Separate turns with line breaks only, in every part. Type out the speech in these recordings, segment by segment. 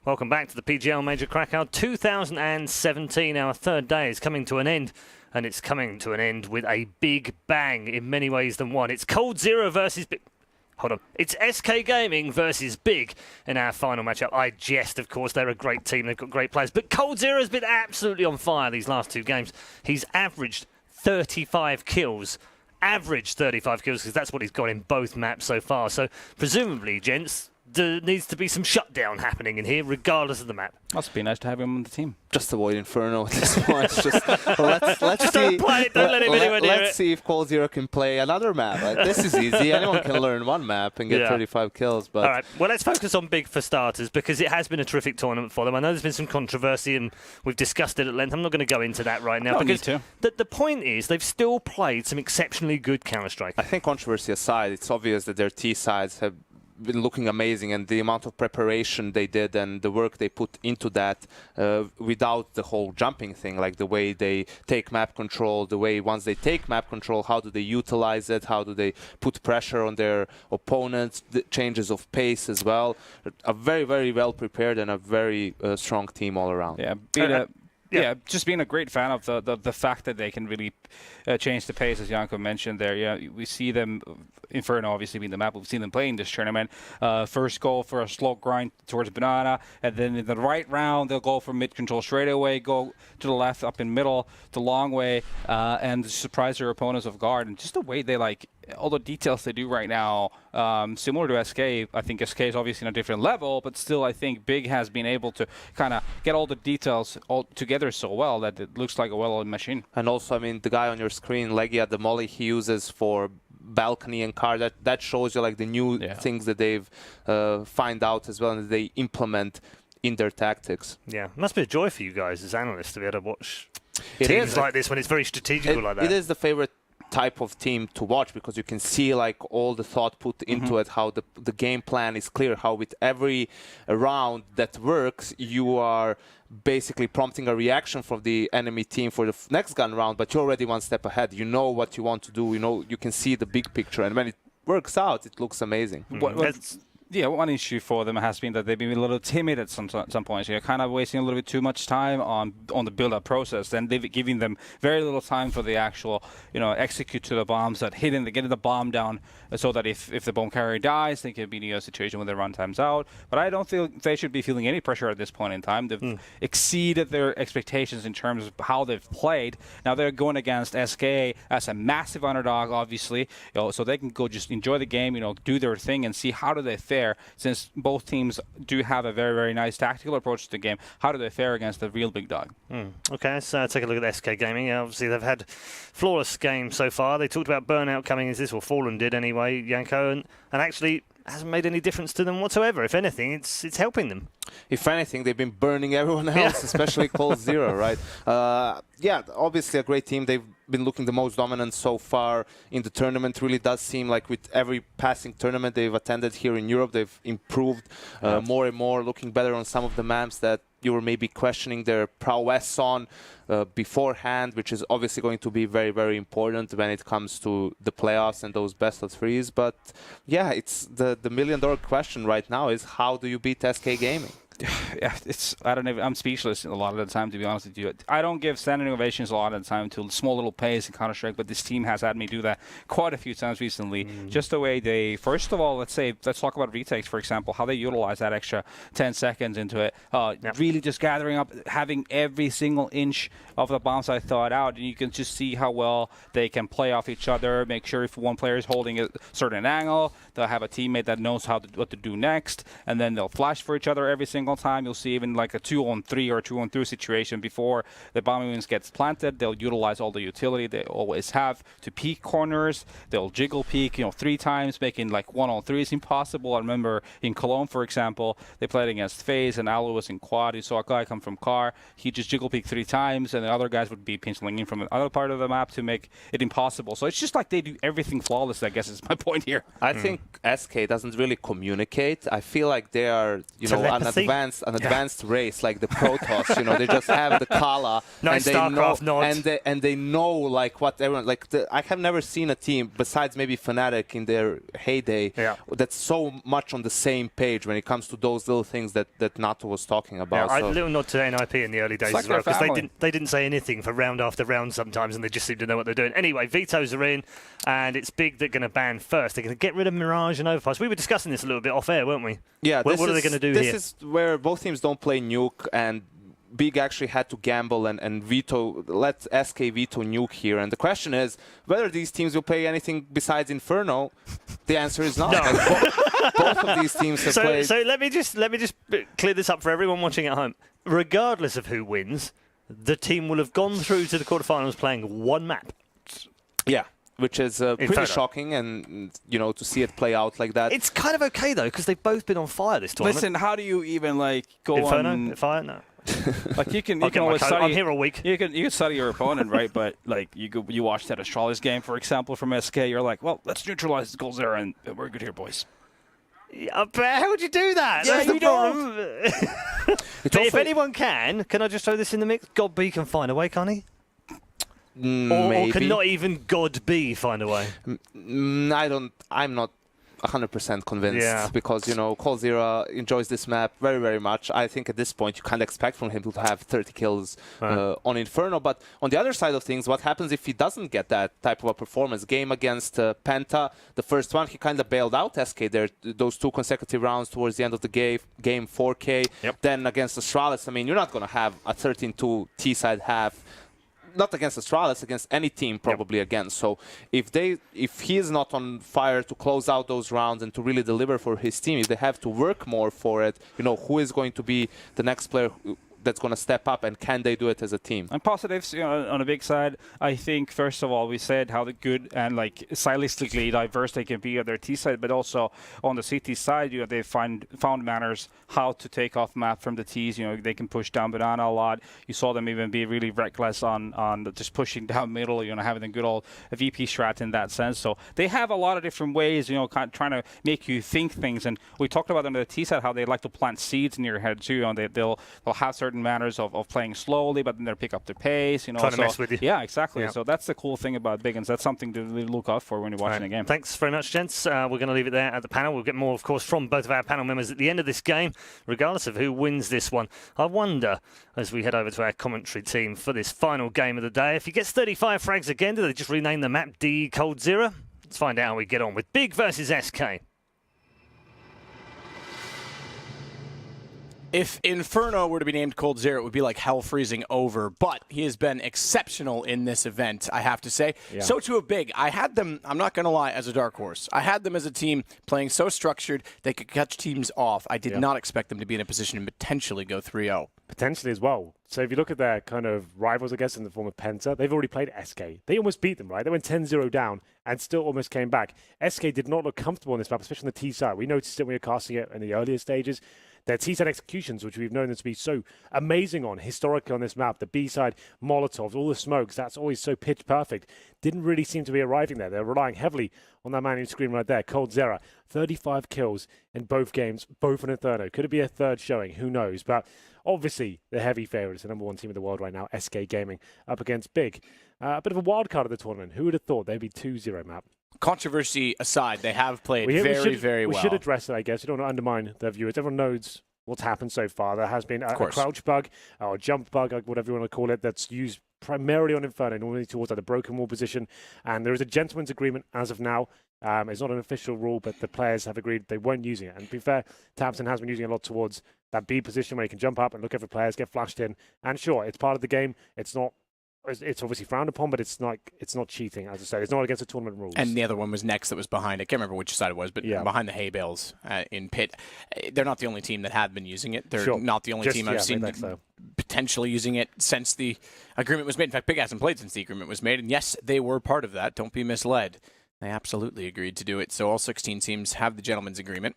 Welcome back to the PGL Major Krakow 2017. Our third day is coming to an end, and it's coming to an end with a big bang in many ways than one. It's coldzera versus Big. Hold on. It's SK Gaming versus Big in our final matchup. I jest, of course. They're a great team. They've got great players. But coldzera's been absolutely on fire these last two games. He's averaged 35 kills. Averaged 35 kills because that's what he's got in both maps so far. So presumably, gents, there needs to be some shutdown happening in here, regardless of the map.
Must be nice to have him on the team.
Just avoid Inferno at this point. Let's
Just
see.
don't play it. Don't let him anywhere near
Let's
it.
see if coldzera can play another map. Like, this is easy. Anyone can learn one map and get 35 kills. But
all right. Well, let's focus on Big for starters because it has been a terrific tournament for them. I know there's been some controversy and we've discussed it at length. I'm not going to go into that right now.
Don't
because
need to.
The point is they've still played some exceptionally good Counter-Strike.
I think controversy aside, it's obvious that their T sides have been looking amazing, and the amount of preparation they did and the work they put into that without the whole jumping thing, like the way they take map control, the way once they take map control, how do they utilize it, how do they put pressure on their opponents, the changes of pace as well. A very, very well prepared and a very strong team all around.
Yeah, just being a great fan of the fact that they can really change the pace, as Janko mentioned there. Yeah, we see them, Inferno obviously being the map, we've seen them playing this tournament. First go for a slow grind towards banana, and then in the right round, they'll go for mid control straight away, go to the left, up in middle, to long way, and surprise their opponents off guard. And just the way they all the details they do right now, similar to SK. I think SK is obviously on a different level, but still I think Big has been able to kind of get all the details all together so well that it looks like a well-oiled machine.
And also, I mean, the guy on your screen, Legia, the molly he uses for balcony and car, that shows you like the new things that they've find out as well and that they implement in their tactics.
Yeah, it must be a joy for you guys as analysts to be able to watch
It
teams
is
like this when it's very strategical like that.
It is the favorite type of team to watch because you can see like all the thought put into it, how the game plan is clear, how with every round that works you are basically prompting a reaction from the enemy team for the next gun round, but you're already one step ahead. You know what you want to do, you know, you can see the big picture, and when it works out it looks amazing.
One issue for them has been that they've been a little timid at some points. You're kind of wasting a little bit too much time on the build-up process. Then they've giving them very little time for the actual, execute to the bombs that getting the bomb down so that if the bomb carrier dies, they can be in a situation where their run time's out. But I don't think they should be feeling any pressure at this point in time. They've exceeded their expectations in terms of how they've played. Now they're going against SK as a massive underdog, obviously, so they can go just enjoy the game, do their thing and see how do they fare. Since both teams do have a very, very nice tactical approach to the game, how do they fare against the real big dog?
Okay, let's take a look at SK Gaming. Obviously, they've had flawless games so far. They talked about burnout coming as this, or Fallen did anyway, Janko, and actually hasn't made any difference to them whatsoever. If anything, it's helping them.
If anything, they've been burning everyone else, especially coldzera, right? Yeah, obviously a great team. They've been looking the most dominant so far in the tournament. Really does seem like with every passing tournament they've attended here in Europe, they've improved more and more, looking better on some of the maps that you were maybe questioning their prowess on beforehand, which is obviously going to be very, very important when it comes to the playoffs and those best of threes. But yeah, it's the million-dollar question right now is how do you beat SK Gaming?
Yeah, I'm speechless a lot of the time, to be honest with you. I don't give standing ovations a lot of the time to small little plays in Counter-Strike, but this team has had me do that quite a few times recently. Just the way they, first of all, let's talk about retakes, for example, how they utilize that extra 10 seconds into it. Really just gathering up, having every single inch of the bomb site thought out, and you can just see how well they can play off each other, make sure if one player is holding a certain angle, they'll have a teammate that knows what to do next, and then they'll flash for each other every single time. You'll see even like a 2-on-3 or 2-on-2 situation before the bombing wings gets planted. They'll utilize all the utility they always have to peek corners. They'll jiggle peek, 3 times, making like 1-on-3s impossible. I remember in Cologne, for example, they played against FaZe and Alu was in quad. You saw a guy come from car. He just jiggle peek 3 times, and the other guys would be pinching in from another part of the map to make it impossible. So it's just like they do everything flawless, I guess is my point here.
I think SK doesn't really communicate. I feel like they are, an advanced advanced race like the Protoss. You know, they just have the Kala,
Nice
and
StarCraft nod.
and they know like what everyone like. I have never seen a team besides maybe Fnatic in their heyday that's so much on the same page when it comes to those little things that Nato was talking about.
A little nod to NIP in the early days
like
as well, because
family.
they didn't say anything for round after round sometimes, and they just seem to know what they're doing. Anyway, vetoes are in, and it's Big that going to ban first. They're going to get rid of Mirage and Overpass. We were discussing this a little bit off air, weren't we?
Yeah.
What are they going to do here?
This is where both teams don't play Nuke, and Big actually had to gamble and let SK veto Nuke here. And the question is whether these teams will play anything besides Inferno. The answer is no.
No.
Both of these teams have played.
So let me just clear this up for everyone watching at home. Regardless of who wins, the team will have gone through to the quarterfinals playing one map.
Yeah. Which is pretty
Inferno.
shocking, and to see it play out like that.
It's kind of okay though, because they've both been on fire this tournament.
Listen, how do you even go
Inferno,
on?
fire, no.
Like you can
Okay,
always study.
I'm here all week.
You can study your opponent, right? But like you watch that Astralis game, for example, from SK. You're like, well, let's neutralize the goals there, and we're good here, boys.
Yeah, but how would you do that?
Yeah,
That's the
you
problem. But if anyone can I just throw this in the mix? God B can find a way, can't he? Or can not even God B find a way?
I'm not 100% convinced because, coldzera enjoys this map very, very much. I think at this point you can't expect from him to have 30 kills on Inferno. But on the other side of things, what happens if he doesn't get that type of a performance? Game against Penta, the first one, he kind of bailed out SK there, those 2 consecutive rounds towards the end of the game 4K.
Yep.
Then against Astralis, I mean, you're not going to have a 13-2 T-side half. Not against Astralis, against any team probably again. So if he is not on fire to close out those rounds and to really deliver for his team, if they have to work more for it, who is going to be the next player that's going to step up, and can they do it as a team?
And positives, on the big side, I think first of all we said how good and stylistically diverse they can be on their T side, but also on the CT side, they found manners how to take off map from the Ts. They can push down banana a lot. You saw them even be really reckless on just pushing down middle. Having a good old VP strat in that sense. So they have a lot of different ways, kind of trying to make you think things. And we talked about on the T side how they like to plant seeds in your head too. They'll have certain manners of playing slowly, but then they'll pick up the pace.
Trying to mess with you.
Yeah, exactly.
Yeah.
So that's the cool thing about Biggins. That's something to really look out for when you're watching a game.
Thanks very much, gents. We're going to leave it there at the panel. We'll get more, of course, from both of our panel members at the end of this game, regardless of who wins this one. I wonder, as we head over to our commentary team for this final game of the day, if he gets 35 frags again, do they just rename the map D coldzera? Let's find out how we get on with Big versus SK.
If Inferno were to be named coldzera, it would be like hell freezing over. But he has been exceptional in this event, I have to say. Yeah. So too have Big. I had them, I'm not going to lie, as a dark horse. I had them as a team playing so structured they could catch teams off. I did not expect them to be in a position to potentially go 3-0.
Potentially as well. So if you look at their kind of rivals, I guess, in the form of Penta, they've already played SK. They almost beat them, right? They went 10-0 down and still almost came back. SK did not look comfortable on this map, especially on the T side. We noticed it when we were casting it in the earlier stages. Their T-side executions, which we've known them to be so amazing on historically on this map, the B-side Molotovs, all the smokes, that's always so pitch perfect, didn't really seem to be arriving there. They're relying heavily on that man who's screen right there, coldzera. 35 kills in both games, both on Inferno. Could it be a third showing? Who knows? But obviously, the heavy favourites, the number one team in the world right now, SK Gaming, up against Big. A bit of a wild card of the tournament. Who would have thought they'd be 2-0 map?
Controversy aside, they have played very well.
We should address it, I guess. We don't want to undermine their viewers. Everyone knows what's happened so far. There has been a crouch bug or a jump bug, whatever you want to call it, that's used primarily on Inferno, normally towards the broken wall position. And there is a gentleman's agreement as of now. It's not an official rule, but the players have agreed they weren't using it. And to be fair, Tamsin has been using it a lot towards that B position where you can jump up and look over players, get flashed in. And sure, it's part of the game. It's obviously frowned upon, but it's not cheating, as I say. It's not against the tournament rules.
And the other one was next that was behind. I can't remember which side it was, but behind the hay bales in pit. They're not the only team that have been using it. They're not the only team I've seen potentially using it since the agreement was made. In fact, Big hasn't played since the agreement was made. And yes, they were part of that. Don't be misled. They absolutely agreed to do it. So all 16 teams have the gentleman's agreement.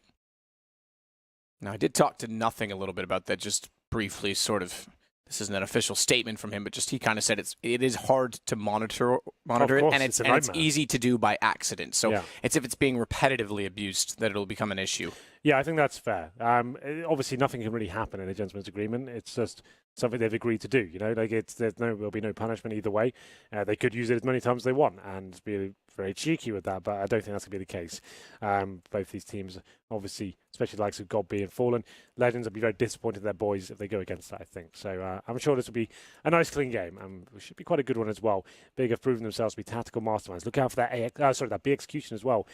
Now, I did talk to Nothing a little bit about that, just briefly, sort of. This isn't an official statement from him, but just he kind of said it is hard to monitor it, and it's easy to do by accident. So it's if it's being repetitively abused that it'll become an issue.
Yeah, I think that's fair. Obviously, nothing can really happen in a gentleman's agreement. It's just something they've agreed to do. You know, like there'll be no punishment either way. They could use it as many times as they want and be very cheeky with that, but I don't think that's going to be the case. Both these teams, obviously, especially the likes of God and Fallen, Legends will be very disappointed in their boys if they go against that, I think. So I'm sure this will be a nice, clean game. It should be quite a good one as well. Big have proven themselves to be tactical masterminds. Look out for that that B execution as well.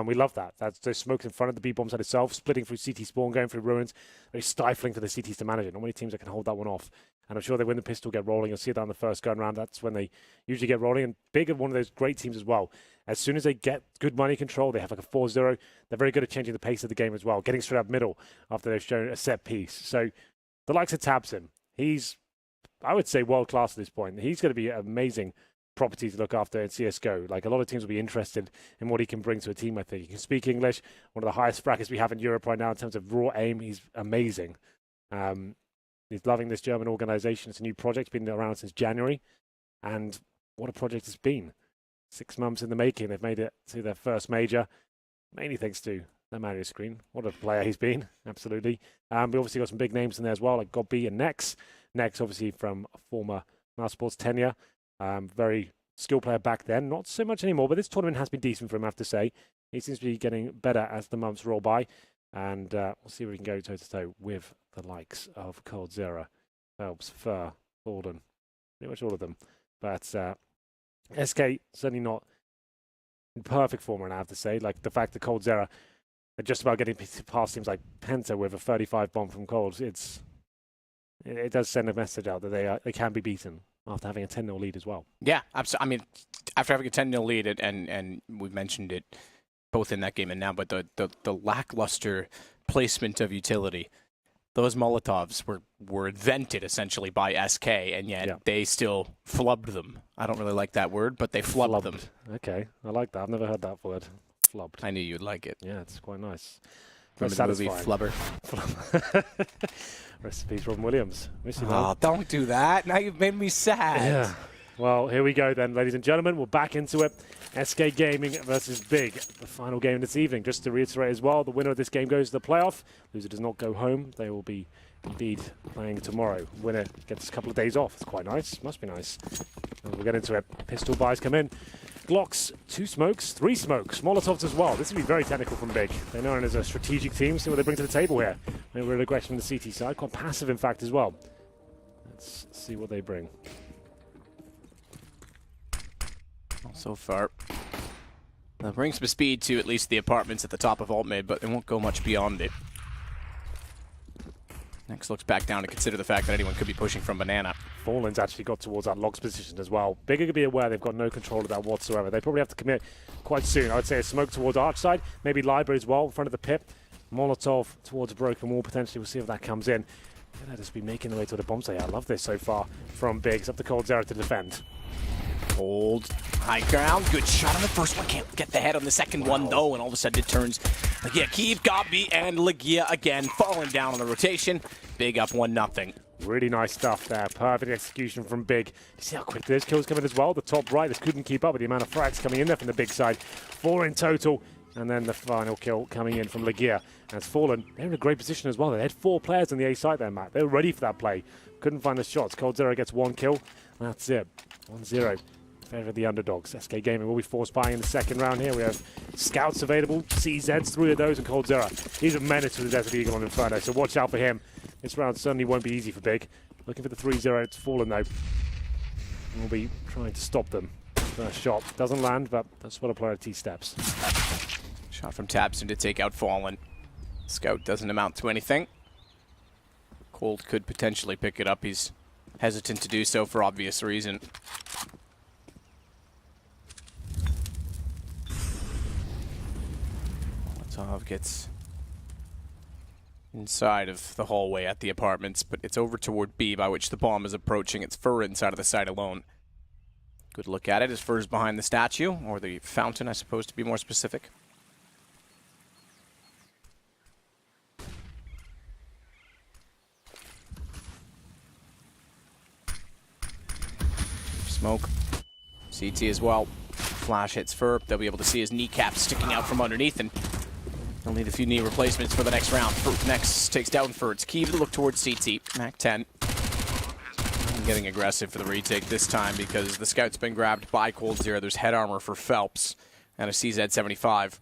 We love that. That's those smokes in front of the B bomb side itself, splitting through CT spawn, going through ruins. Very stifling for the CTs to manage it. Not many teams that can hold that one off. And I'm sure they win the pistol, get rolling. You'll see that on the first gun round. That's when they usually get rolling. And Big are one of those great teams as well. As soon as they get good money control, they have like a 4-0. They're very good at changing the pace of the game as well, getting straight up middle after they've shown a set piece. So the likes of Tabson, he's, I would say, world class at this point. He's going to be amazing property to look after in CSGO. Like, a lot of teams will be interested in what he can bring to a team, I think. He can speak English, one of the highest brackets we have in Europe right now in terms of raw aim. He's amazing. He's loving this German organization. It's a new project, been around since January. And what a project it's been. 6 months in the making. They've made it to their first major, mainly thanks to their Mario screen. What a player he's been, absolutely. We obviously got some big names in there as well, like Godby and Nex. Nex, obviously, from former Mouse Sports tenure. Very skilled player back then. Not so much anymore, but this tournament has been decent for him, I have to say. He seems to be getting better as the months roll by. And we'll see if we can go toe-to-toe with the likes of coldzera, Phelps, Fur, Gordon, pretty much all of them. But SK, certainly not in perfect form, I have to say. Like, the fact that coldzera are just about getting past teams like Penta with a 35 bomb from Cold, it does send a message out that they can be beaten after having a 10-0 lead as well.
Yeah, absolutely. I mean, after having a 10-0 lead, and we've mentioned it both in that game and now, but the lackluster placement of utility, those Molotovs were invented essentially by SK, and yet they still flubbed them. I don't really like that word, but they flubbed them.
Okay, I like that. I've never heard that word. Flubbed.
I knew you'd like it.
Yeah, it's quite nice.
Remember the movie Flubber?
Rest in peace, Robin Williams.
Don't do that. Now you've made me sad.
Yeah. Well, here we go then, ladies and gentlemen. We're back into it. SK Gaming versus Big, the final game this evening. Just to reiterate as well, the winner of this game goes to the playoff. Loser does not go home. They will be indeed playing tomorrow. Winner gets a couple of days off. It's quite nice. Must be nice. And we'll get into it. Pistol buys come in. Glocks, 2 smokes, 3 smokes, Molotovs as well. This will be very technical from Big. They're known as a strategic team. See what they bring to the table here. Maybe a aggression from the CT side. Quite passive, in fact, as well. Let's see what they bring.
So far, they'll bring some speed to at least the apartments at the top of alt mid, but they won't go much beyond it. Next looks back down to consider the fact that anyone could be pushing from banana.
Fallen's actually got towards that logs position as well. Big are going to be aware they've got no control of that whatsoever. They probably have to commit quite soon. I would say a smoke towards arch side, maybe library as well in front of the pit. Molotov towards a broken wall potentially. We'll see if that comes in. They'll just be making their way to the bomb site. I love this so far from Big. It's up to coldzera to defend.
Hold high ground. Good shot on the first one. Can't get the head on the second one, though. And all of a sudden it turns. Legia Kiev, Godby, and Legia again falling down on the rotation. Big up 1-0.
Really nice stuff there. Perfect execution from Big. You see how quick those kills come in as well? The top right, this couldn't keep up with the amount of frags coming in there from the Big side. 4 in total. And then the final kill coming in from Legia. And it's Fallen. They're in a great position as well. They had 4 players on the A side there, Matt. They were ready for that play. Couldn't find the shots. coldzera gets 1 kill. That's it. 1-0. Favor the underdogs. SK Gaming will be force buying in the second round here. We have scouts available, CZs, 3 of those, and coldzera. He's a menace with the Desert Eagle on Inferno, so watch out for him. This round certainly won't be easy for Big. Looking for the 3-0. It's Fallen, though. We'll be trying to stop them. First shot doesn't land, but that's what a player T steps.
Shot from Tabson to take out Fallen. Scout doesn't amount to anything. Cold could potentially pick it up. He's hesitant to do so for obvious reason. Molotov gets inside of the hallway at the apartments, but it's over toward B, by which the bomb is approaching. It's Fur inside of the site alone. Good look at it as Fur's behind the statue, or the fountain, I suppose, to be more specific. Smoke. CT as well. Flash hits Fur. They'll be able to see his kneecap sticking out from underneath, and They'll need a few knee replacements for the next round. Next takes down Furtz. Key to look towards CT. Mac 10. Getting aggressive for the retake this time because the scout's been grabbed by coldzera. There's head armor for Phelps and a CZ75.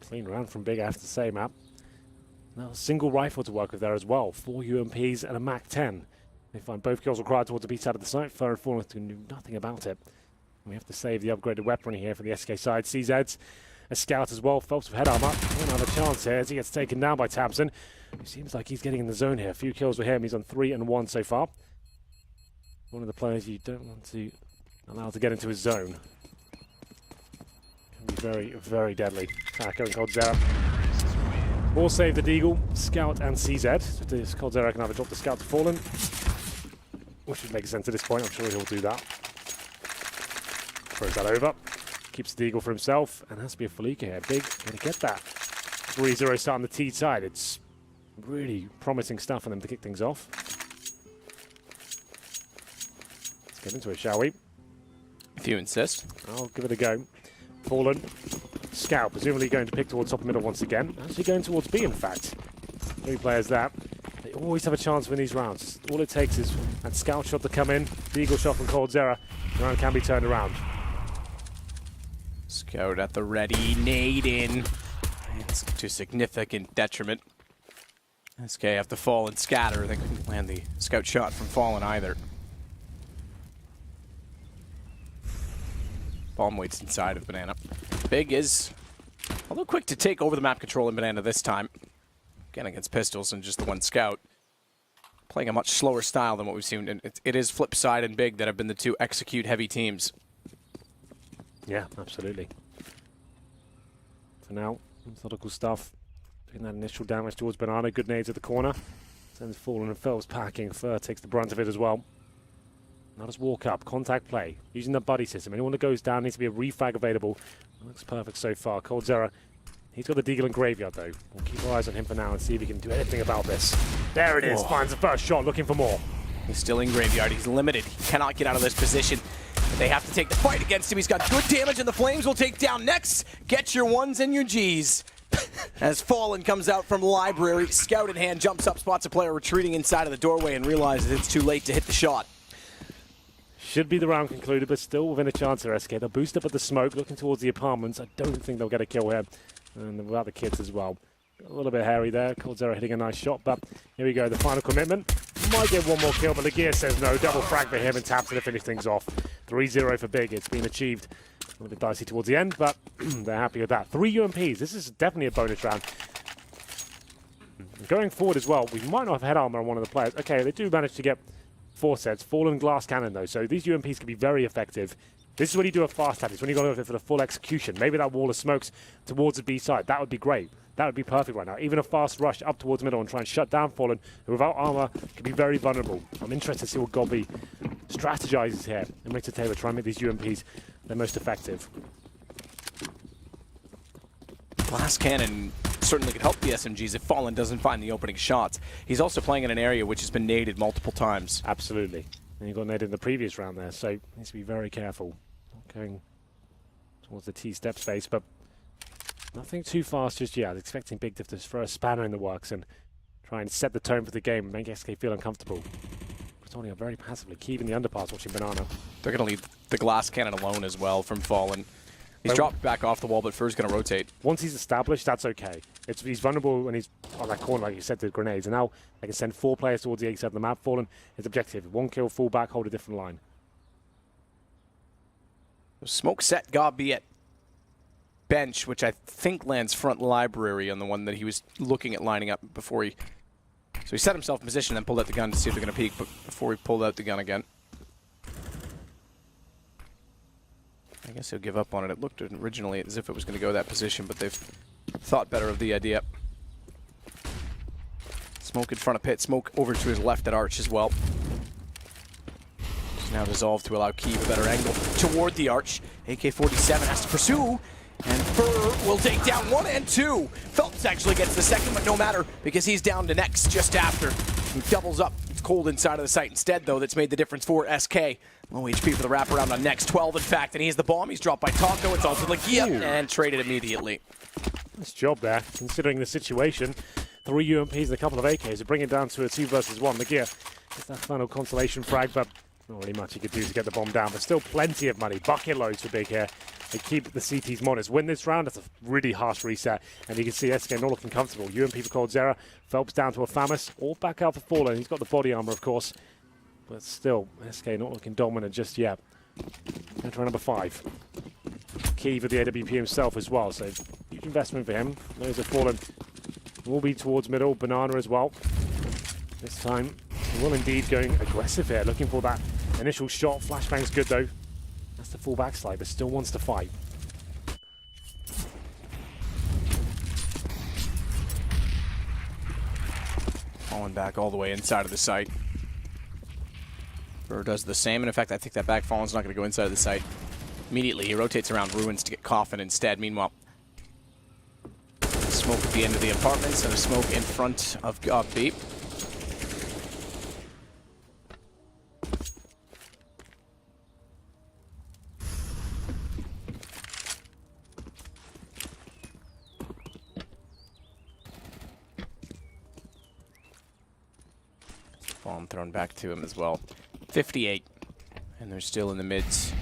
Clean round from Big, I have to say, Matt. Now, a single rifle to work with there as well. 4 UMPs and a Mac 10. They find both kills required towards the B side of the site. Fur and Fallen knew nothing about it. We have to save the upgraded weaponry here for the SK side. CZ's a scout as well. Phelps with head armor. Won't have a chance here as he gets taken down by Tabson. It seems like he's getting in the zone here. A few kills with him. He's on 3 and 1 so far. One of the players you don't want to allow to get into his zone. Can be very, very deadly. Taco and coldzera. All save the Deagle, Scout and CZ. So this coldzera can either drop the Scout to Fallen, which would make sense at this point. I'm sure he'll do that. Throws that over. Keeps the Deagle for himself. And has to be a Felica here. Big, gonna get that. 3-0 start on the T side. It's really promising stuff for them to kick things off. Let's get into it, shall we?
If you insist.
I'll give it a go. Fallen. Scout, presumably going to pick towards top and middle once again. Actually going towards B, in fact. 3 players that. They always have a chance to win these rounds. All it takes is that Scout shot to come in, Deagle shot from coldzera. The round can be turned around.
Scout at the ready, nade in. It's to significant detriment. SK have to fall and scatter. They couldn't land the scout shot from Fallen either. Bomb waits inside of Banana. Big is a little quick to take over the map control in Banana this time. Again, against pistols and just the one scout. Playing a much slower style than what we've seen. And it is Flipside and Big that have been the 2 execute heavy teams.
Yeah, absolutely. For now, methodical stuff. Doing that initial damage towards Banana. Good nades at the corner. Sends Fallen and Phelps packing. Fur takes the brunt of it as well. Now just walk up, contact play, using the buddy system. Anyone that goes down needs to be a refrag available. Looks perfect so far. coldzera, he's got the Deagle and Graveyard though. We'll keep our eyes on him for now and see if he can do anything about this. There it is, finds the first shot, looking for more.
He's still in Graveyard, he's limited. He cannot get out of this position. They have to take the fight against him. He's got good damage and the Flames will take down next. Get your 1s and your Gs. As Fallen comes out from Library, scout in hand, jumps up, spots a player retreating inside of the doorway and realizes it's too late to hit the shot.
Should be the round concluded, but still within a chance here, SK. They'll boost up at the smoke, looking towards the apartments. I don't think they'll get a kill here. And without the kids as well. A little bit hairy there. coldzera hitting a nice shot, but here we go. The final commitment. Might get one more kill, but the gear says no. Double frag for him and taps to finish things off. 3-0 for Big. It's been achieved. A little bit dicey towards the end, but they're happy with that. 3 UMPs. This is definitely a bonus round. Going forward as well, we might not have head armor on one of the players. Okay, they do manage to get 4 sets. Fallen glass cannon though, so these UMPs can be very effective. This is when you do a fast tap. It's when you go over for the full execution. Maybe that wall of smokes towards the B side. That would be great. That would be perfect right now. Even a fast rush up towards middle and try and shut down Fallen, who without armor can be very vulnerable. I'm interested to see what Gobby strategizes here and Richard Taylor try and make these UMPs their most effective.
Glass cannon certainly could help the SMGs if Fallen doesn't find the opening shots. He's also playing in an area which has been naded multiple times.
Absolutely. And he got naded in the previous round there, so he needs to be very careful. Not going towards the T-step space, but nothing too fast just yet. Expecting Big Diff to throw a spanner in the works and try and set the tone for the game and make SK feel uncomfortable. Pretonia very passively keeping the underpass, watching Banana.
They're going to leave the glass cannon alone as well from Fallen. He's dropped back off the wall, but Fur's going to rotate.
Once he's established, that's okay. He's vulnerable when he's on that corner, like you said, to the grenades. And now they can send 4 players towards the A side of the map. Fallen, his objective, 1 kill, fall back, hold a different line.
Smoke set Gobby at bench, which I think lands front library on the one that he was looking at lining up before he... So he set himself in position and pulled out the gun to see if they're going to peek, but before he pulled out the gun again. I guess he'll give up on it. It looked originally as if it was going to go that position, but they've thought better of the idea. Smoke in front of pit, smoke over to his left at arch as well. It's now dissolved to allow Key a better angle toward the arch. AK-47 has to pursue, and Fur will take down 1 and 2. Phelps actually gets the second, but no matter, because he's down to next just after. He doubles up. It's cold inside of the site instead, though. That's made the difference for SK. Low HP for the wraparound on next 12, in fact. And he has the bomb. He's dropped by Taco. It's also Lagia and traded immediately.
Nice job there, considering the situation. 3 UMPs and a couple of AKs to bring it down to a 2 versus 1. Lagia gets that final consolation frag, but not really much he could do to get the bomb down. But still plenty of money. Bucket loads for Big here. They keep the CTs modest. Win this round, that's a really harsh reset. And you can see SK not looking comfortable. UMP for coldzera. Phelps down to a Famus. All back out for Fallen. He's got the body armor, of course. But still, SK not looking dominant just yet. And try number 5. Key for the AWP himself as well. So huge investment for him. Those are Fallen. Will be towards middle. Banana as well. This time, he will indeed going aggressive here. Looking for that initial shot. Flashbang's good though. That's the full backslide, but still wants to fight.
Falling back all the way inside of the site. Burr does the same, and in fact, I think that back Fallen's not going to go inside of the site. Immediately, he rotates around Ruins to get Coffin instead. Meanwhile, smoke at the end of the apartments and a smoke in front of B. Bomb thrown back to him as well. 58, and they're still in the mids.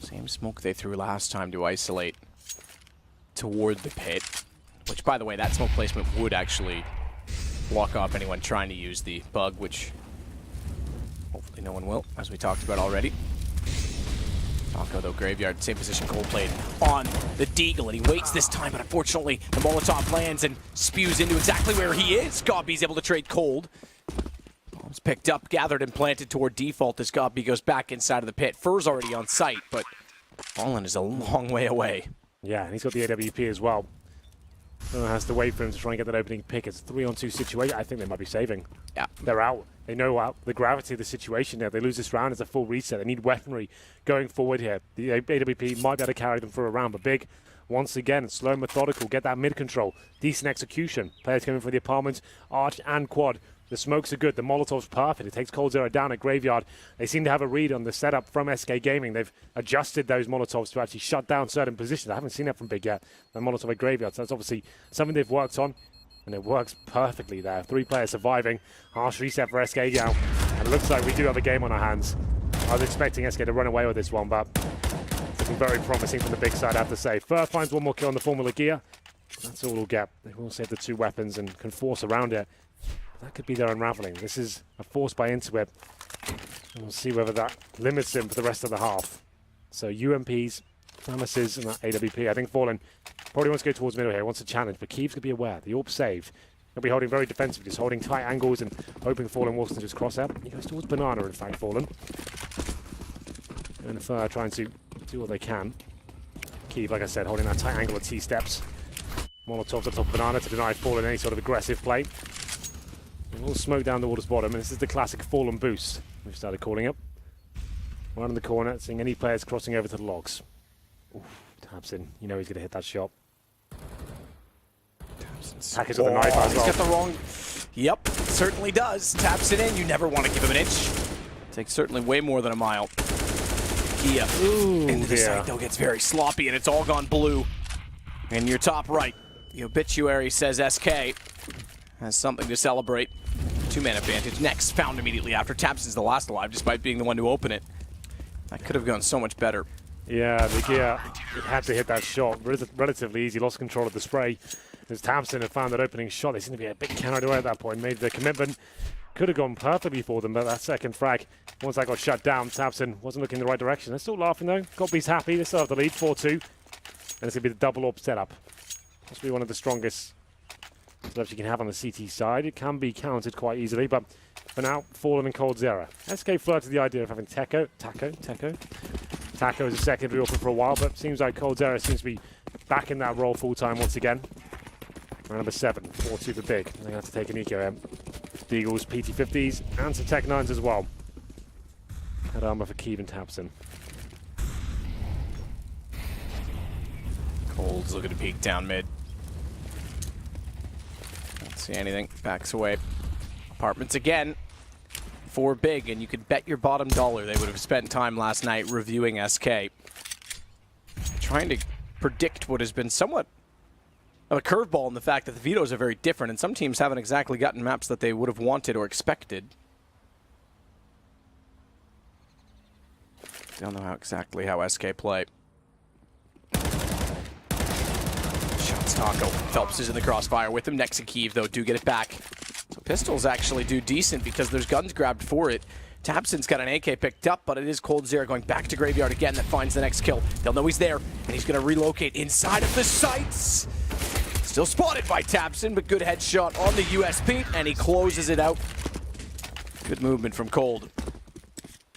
Same smoke they threw last time to isolate toward the pit, which, by the way, that smoke placement would actually block off anyone trying to use the bug, which hopefully no one will, as we talked about already. Taco, though, Graveyard, same position, cold played on the Deagle, and he waits this time, but unfortunately the Molotov lands and spews into exactly where he is. Gobby's able to trade cold. Bombs picked up, gathered, and planted toward default as Gobby goes back inside of the pit. Fur's already on site, but Fallen is a long way away.
Yeah, and he's got the AWP as well. Has to wait for him to try and get that opening pick. It's a 3-on-2 situation. I think they might be saving.
Yeah.
They're out. They know the gravity of the situation there. They lose this round, it's a full reset. They need weaponry going forward here. The AWP might be able to carry them for a round, but Big, once again, slow and methodical, get that mid control. Decent execution. Players coming from the apartments, Arch and Quad. The smokes are good. The Molotov's perfect. It takes coldzera down at Graveyard. They seem to have a read on the setup from SK Gaming. They've adjusted those Molotovs to actually shut down certain positions. I haven't seen that from Big yet. The Molotov at Graveyard. So that's obviously something they've worked on, and it works perfectly there. 3 players surviving. Harsh reset for SK now. And it looks like we do have a game on our hands. I was expecting SK to run away with this one, but it's looking very promising from the Big side, I have to say. Fur finds 1 more kill on the Formula Gear. That's all we'll get. They will save the 2 weapons and can force around it. That could be their unraveling. This is a force by Intuit. And we'll see whether that limits him for the rest of the half. So UMPs, Famuses, and that AWP. I think Fallen probably wants to go towards middle here, wants to challenge, but Keeves could be aware. The AWP saved. He'll be holding very defensively, just holding tight angles and hoping Fallen walks into his crosshair. He goes towards Banana, in fact, Fallen. And Fur trying to do what they can. Keeves, like I said, holding that tight angle at T-steps. Molotov's on top of Banana to deny Fallen any sort of aggressive play. We'll smoke down towards bottom, and this is the classic Fallen boost we've started calling it. Right in the corner, seeing any players crossing over to the logs. Oof, taps in. You know he's going to hit that shot. Package with the knife as well.
He's got the wrong... Yep, certainly does. Taps it in. You never want to give him an inch. Takes certainly way more than a mile. Gia into the site, though, gets very sloppy, and it's all gone blue. In your top right, the obituary says SK has something to celebrate. 2-man advantage. Next, found immediately after. Tabson's the last alive, despite being the one to open it. That could have gone so much better.
Yeah, the Gear had to hit that shot. Relatively easy. Lost control of the spray. As Tabson had found that opening shot, they seemed to be a bit carried away at that point. Made the commitment. Could have gone perfectly for them, but that second frag, once that got shut down, Tabson wasn't looking in the right direction. They're still laughing though. Gobby's happy. They still have the lead, 4-2. And it's going to be the double AWP setup. Possibly one of the strongest setups you can have on the CT side. It can be countered quite easily, but for now, Fallen and coldzera. SK flirted the idea of having Taco as a secondary open for a while, but seems like coldzera seems to be back in that role full-time once again. Round number 7, 4-2 for Big. They're going to have to take an eco here. Deagles, PT50s, and some Tech 9s as well. Head armor for Keeve and Tabson.
Cold's looking to peek down mid. See anything? Backs away. Apartments again. 4 big, and you could bet your bottom dollar they would have spent time last night reviewing SK. Trying to predict what has been somewhat of a curveball in the fact that the vetoes are very different, and some teams haven't exactly gotten maps that they would have wanted or expected. Don't know exactly how SK play. Shots Taco. Phelps is in the crossfire with him. Nex and Kiev, though, do get it back. So pistols actually do decent because there's guns grabbed for it. Tabson's got an AK picked up, but it is coldzera going back to Graveyard again that finds the next kill. They'll know he's there, and he's going to relocate inside of the sights. Still spotted by Tabson, but good headshot on the USP, and he closes it out. Good movement from Cold.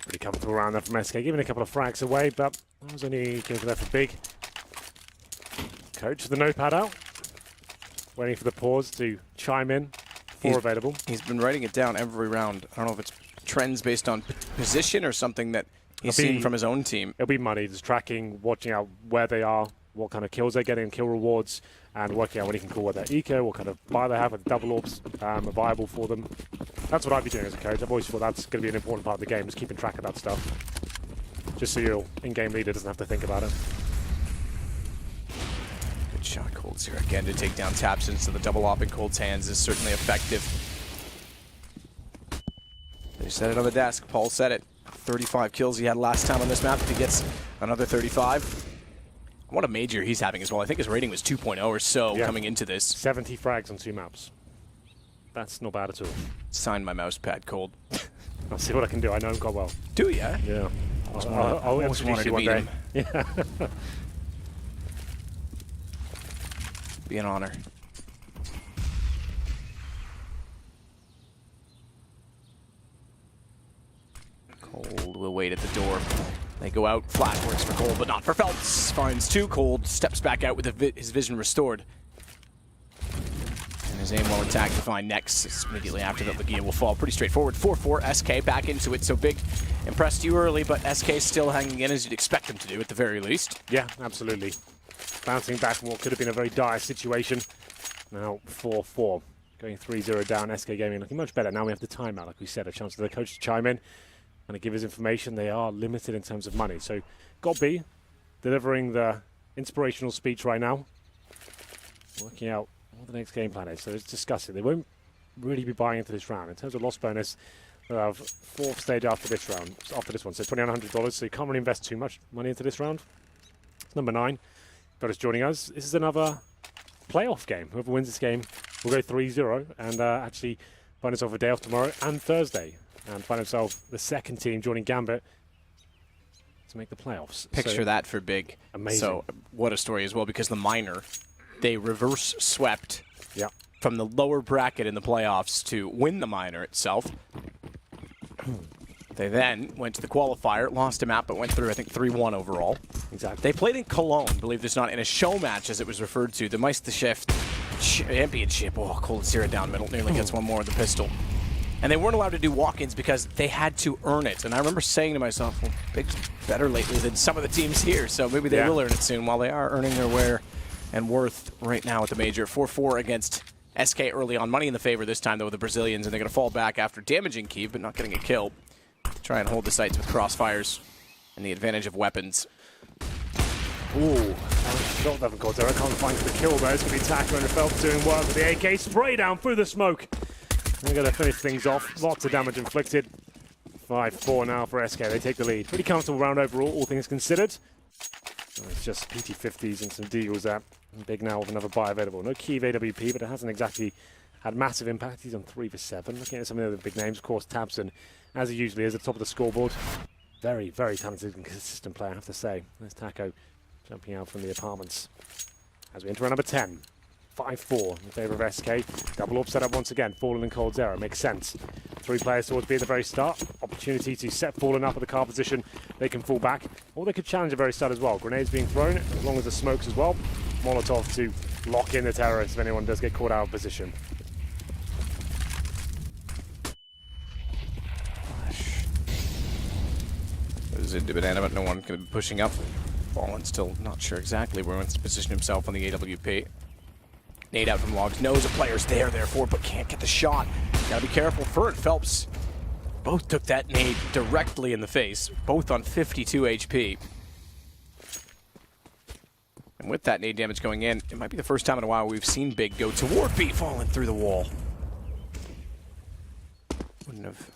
Pretty comfortable around there from SK, giving a couple of frags away, but that was only going there for big. Coach with the notepad out, waiting for the pause to chime in. 4 available.
He's been writing it down every round. I don't know if it's trends based on position or something that he's seen from his own team.
It'll be money, just tracking, watching out where they are, what kind of kills they're getting, kill rewards, and working out when he can call what their eco, what kind of buy they have, with double orbs are viable for them. That's what I'd be doing as a coach. I've always thought that's going to be an important part of the game, just keeping track of that stuff. Just so your in-game leader doesn't have to think about it.
Good shot, coldzera again to take down Tabson, so the double op in Cold's hands is certainly effective. They set it on the desk. Paul said it. 35 kills he had last time on this map. If he gets another 35. What a major he's having as well. I think his rating was 2.0 or so coming into this.
70 frags on 2 maps. That's not bad at all.
Sign my mouse pad, Cold.
I'll see what I can do. I know him quite well.
Do ya?
Yeah. I'll introduce you one day. Yeah.
Be an honor. Cold will wait at the door. They go out. Flash works for Cold, but not for Phelps. Finds 2. Cold steps back out with his vision restored. And his aim while intact to find Nex. Immediately after that, Lagia will fall. Pretty straightforward. 4-4. SK back into it. So Big impressed you early, but SK still hanging in as you'd expect him to do at the very least.
Yeah, absolutely. Bouncing back from what could have been a very dire situation. Now 4-4. Going 3-0 down. SK Gaming looking much better. Now we have the timeout, like we said. A chance for the coach to chime in and to give his information. They are limited in terms of money. So Godby delivering the inspirational speech right now. Working out what the next game plan is. So let's discuss it. They won't really be buying into this round. In terms of loss bonus, they'll have 4th stage after this round, after this one. So $2,900. So you can't really invest too much money into this round. It's number 9. Got us joining us. This is another playoff game. Whoever wins this game will go 3-0 and actually find himself a day off tomorrow and Thursday. And find himself the 2nd team joining Gambit to make the playoffs.
Picture that for Big.
Amazing.
So what a story as well, because the minor, they reverse swept from the lower bracket in the playoffs to win the minor itself. They then went to the qualifier, lost a map, but went through, I think, 3-1 overall.
Exactly.
They played in Cologne, believe it or not, in a show match, as it was referred to, the Meisterschaft Championship. Oh, coldzera down middle, nearly gets one more with the pistol. And they weren't allowed to do walk-ins because they had to earn it. And I remember saying to myself, well, Big's better lately than some of the teams here, so maybe they will earn it soon, while they are earning their wear and worth right now at the major. 4-4 against SK early on. Money in the favor this time, though, with the Brazilians, and they're going to fall back after damaging Kiev, but not getting a kill. Try and hold the sights with crossfires and the advantage of weapons.
Ooh. Shot there from coldzera. Can't find the kill, though. It's going to be Taco and Phelps doing work with the AK. Spray down through the smoke. They're going to finish things off. Lots of damage inflicted. 5-4 now for SK. They take the lead. Pretty comfortable round overall, all things considered. It's just PT50s and some deals there. Big now with another buy available. No Kiev AWP, but it hasn't exactly had massive impact. He's on 3 for 7. Looking at some of the other big names, of course, Tabson, as he usually is, at the top of the scoreboard. Very, very talented and consistent player, I have to say. There's Taco jumping out from the apartments. As we enter round number 10. 5-4 in favour of SK. Double orb set up once again. Fallen and coldzera. Makes sense. 3 players towards B at the very start. Opportunity to set Fallen up at the car position. They can fall back. Or they could challenge at the very start as well. Grenades being thrown, as long as the smokes as well. Molotov to lock in the terrorists if anyone does get caught out of position.
There's into banana, but no one can be pushing up. Fallen still not sure exactly where he wants to position himself on the AWP. nade out from logs. Knows a player's there, therefore, but can't get the shot. Gotta be careful. Fur and Phelps both took that nade directly in the face, both on 52 HP. And with that nade damage going in, it might be the first time in a while we've seen Big go toward B, falling through the wall. Wouldn't have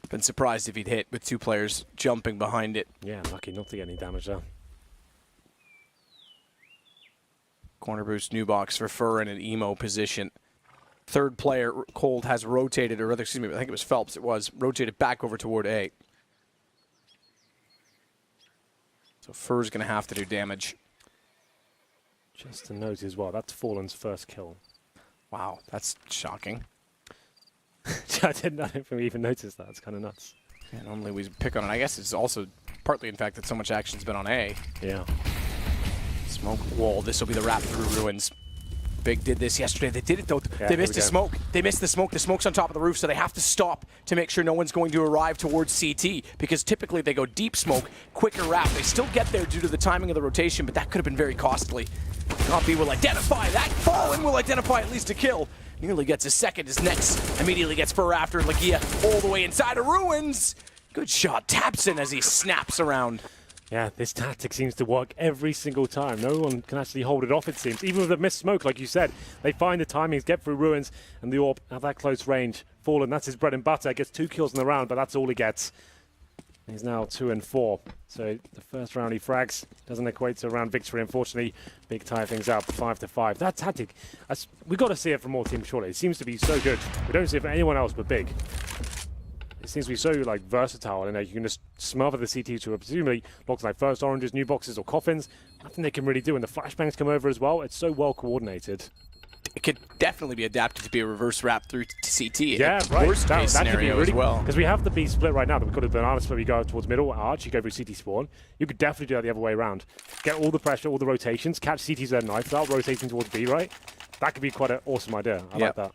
been surprised if he'd hit with two players jumping behind it.
Yeah, lucky not to get any damage there.
Corner boost, new box for Fur in an emo position. Third player, Cold, has rotated, or rather, excuse me, I think it was Phelps, rotated back over toward A. So Fur's going to have to do damage.
Just to note as well, that's Fallen's first kill.
Wow, that's shocking.
I didn't even notice that. It's kind of nuts.
Yeah, normally we pick on it. I guess it's also partly in fact that so much action's been on A.
Yeah.
Smoke wall. This will be the wrap through ruins. Big did this yesterday. They did it though.
Yeah,
they missed the smoke. They missed the smoke. The smoke's on top of the roof, so they have to stop to make sure no one's going to arrive towards CT, because typically they go deep smoke, quicker wrap. They still get there due to the timing of the rotation, but that could have been very costly. Copy will identify that. Fallen will identify at least a kill. Nearly gets a second. His next immediately gets Fur after Lagia all the way inside of ruins. Good shot. Taps in as he snaps around.
Yeah, this tactic seems to work every single time. No one can actually hold it off, it seems. Even with the missed smoke, like you said, they find the timings, get through ruins, and the AWP at that close range. Fallen, that's his bread and butter. Gets 2 kills in the round, but that's all he gets. He's now 2 and 4. So the first round he frags doesn't equate to a round victory, unfortunately. Big tie things up, 5-5. That tactic, we've got to see it from more teams, surely. It seems to be so good. We don't see it from anyone else but Big. It seems to be so like versatile, and you can just smother the CT to presumably blocks like first oranges, new boxes, or coffins. Nothing they can really do, and the flashbangs come over as well. It's so well coordinated.
It could definitely be adapted to be a reverse wrap through to CT.
Yeah, right.
Worst case
that could be
scenario
really,
as well.
Because we have the B split right now. That we've got a banana split. We go towards middle arch. You go through CT spawn. You could definitely do that the other way around. Get all the pressure, all the rotations. Catch CT's there knife. Start rotating towards B. Right. That could be quite an awesome idea. I like that.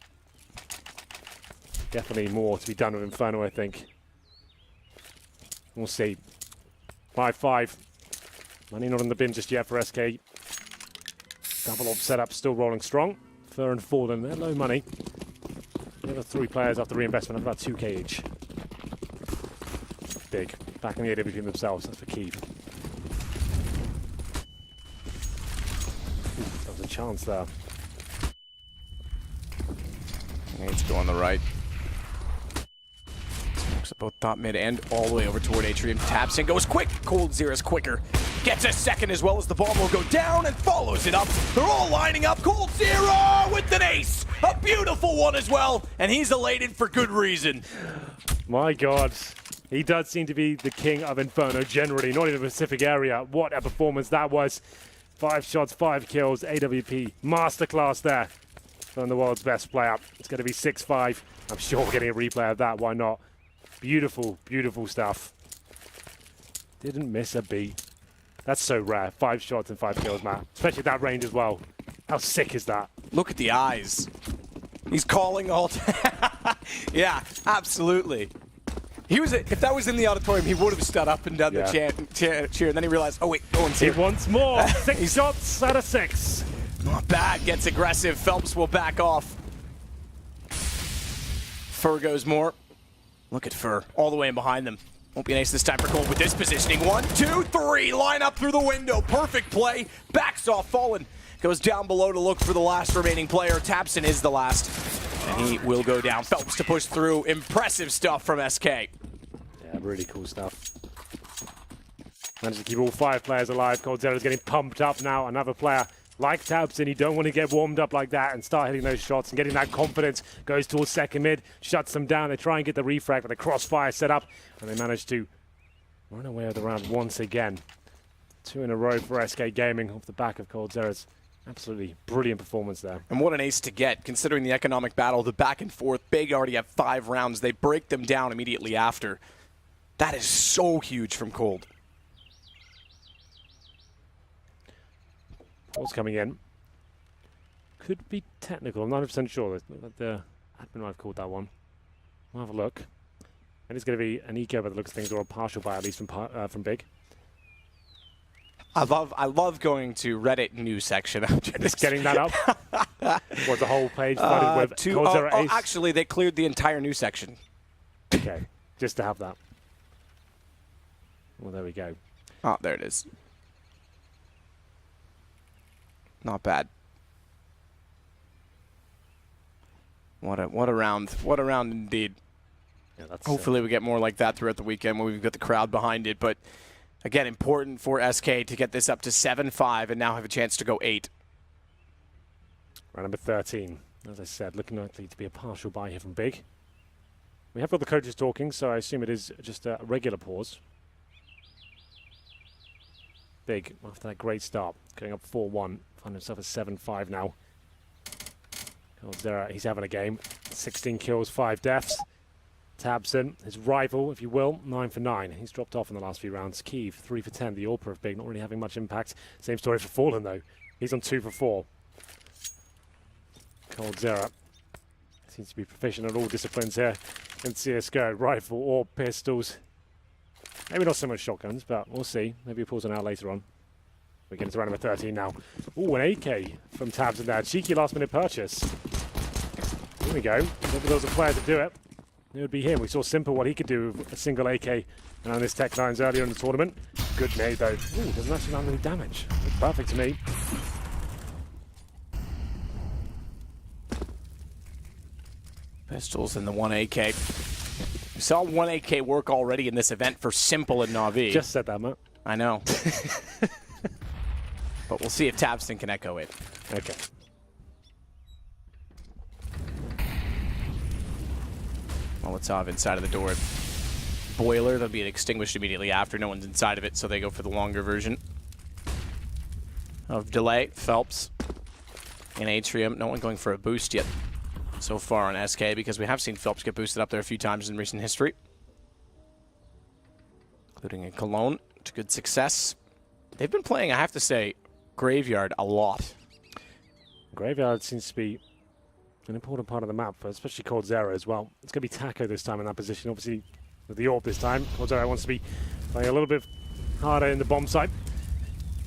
Definitely more to be done with Inferno, I think. We'll see. 5-5. Money not in the bin just yet for SK. Double op setup still rolling strong. Fur and Fallen, they're low money. The other 3 players after reinvestment have about 2k each. Big. Back in the AWP themselves, that's for Keith. There was a chance there.
Needs to go on the right. Smokes at both top mid and all the way over toward Atrium. Taps and goes quick. Cold Zero's quicker. Gets a second as well as the bomb will go down and follows it up. They're all lining up. Cold Zero with an ace. A beautiful one as well. And he's elated for good reason.
My God. He does seem to be the king of Inferno generally, not in the Pacific area. What a performance that was. 5 shots, 5 kills. AWP masterclass there from the world's best player. It's going to be 6-5. I'm sure we're getting a replay of that. Why not? Beautiful, beautiful stuff. Didn't miss a beat. That's so rare. 5 shots and 5 kills, Matt. Especially at that range as well. How sick is that?
Look at the eyes. He's calling all time. Yeah, absolutely. He was. If that was in the auditorium, he would have stood up and done the cheer. And then he realized, oh wait, no one's here.
He wants more. 6 shots out of 6.
Not bad. Gets aggressive. Phelps will back off. Fur goes more. Look at Fur all the way in behind them. Won't be an ace this time for Cold with this positioning. 1, 2, 3. Line up through the window. Perfect play. Backs off. Fallen goes down below to look for the last remaining player. Tapson is the last. And he will go down. Phelps to push through. Impressive stuff from SK.
Yeah, really cool stuff. Managed to keep all 5 players alive. Cold Zero's getting pumped up now. Another player like Tapson, you don't want to get warmed up like that and start hitting those shots and getting that confidence. Goes towards second mid, shuts them down. They try and get the refrag with the crossfire set up, and they manage to run away with the round once again. 2 in a row for SK Gaming off the back of Cold Zero's absolutely brilliant performance there.
And what an ace to get, considering the economic battle, the back and forth. Big already have 5 rounds. They break them down immediately after. That is so huge from Cold.
What's coming in? Could be technical. I'm not 100% sure. The admin might have called that one. We'll have a look. And it's going to be an eco by the looks of things, or a partial buy at least from Big.
I love going to Reddit news section after this.
Just getting that up. Was the whole page flooded with
actually, they cleared the entire news section.
Okay, just to have that. Well, there we go.
Oh, there it is. Not bad. What a round. What a round indeed.
Yeah, that's
Hopefully we get more like that throughout the weekend when we've got the crowd behind it. But again, important for SK to get this up to 7-5 and now have a chance to go 8.
Round number 13. As I said, looking likely to be a partial buy here from Big. We have got the coaches talking, so I assume it is just a regular pause. Big, after that great start, going up 4-1, find himself at 7-5 now. Zera, he's having a game. 16 kills, 5 deaths. Tabson, his rival, if you will, 9 for 9. He's dropped off in the last few rounds. Kiev, 3 for 10. The Orpa of Big, not really having much impact. Same story for Fallen, though. He's on 2 for 4. Zera seems to be proficient at all disciplines here in CSGO. Rifle or pistols. Maybe not so much shotguns, but we'll see. Maybe he pulls one out later on. We get into round number 13 now. Ooh, an AK from Tabs and there. Cheeky last-minute purchase. Here we go. Maybe there was a player to do it. It would be him. We saw Simple what he could do with a single AK around this Tech 9s earlier in the tournament. Good nade, though. Ooh, doesn't actually land any damage. Looks perfect to me.
Pistols and the 1 AK. We saw 1 AK work already in this event for Simple and Na'Vi.
Just said that, Matt.
I know. But we'll see if Tabston can echo it.
Okay.
Molotov inside of the door. Boiler, that'll be extinguished immediately after. No one's inside of it, so they go for the longer version of delay. Phelps in Atrium. No one going for a boost yet so far on SK, because we have seen Phelps get boosted up there a few times in recent history, including in Cologne to good success. They've been playing, I have to say, Graveyard a lot.
Graveyard seems to be an important part of the map, especially Zera as well. It's going to be Taco this time in that position, obviously with the AWP this time. Zera wants to be playing a little bit harder in the bomb site.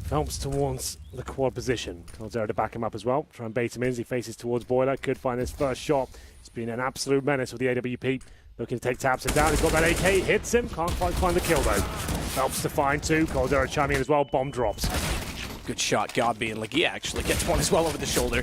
Phelps towards the quad position. Zera to back him up as well. Try and bait him in as he faces towards Boiler. Could find his first shot. It's been an absolute menace with the AWP. Looking to take Tabson down. He's got that AK. Hits him. Can't quite find the kill though. Helps to find 2. Zera chiming in as well. Bomb drops.
Good shot. God being like, he actually gets one as well over the shoulder.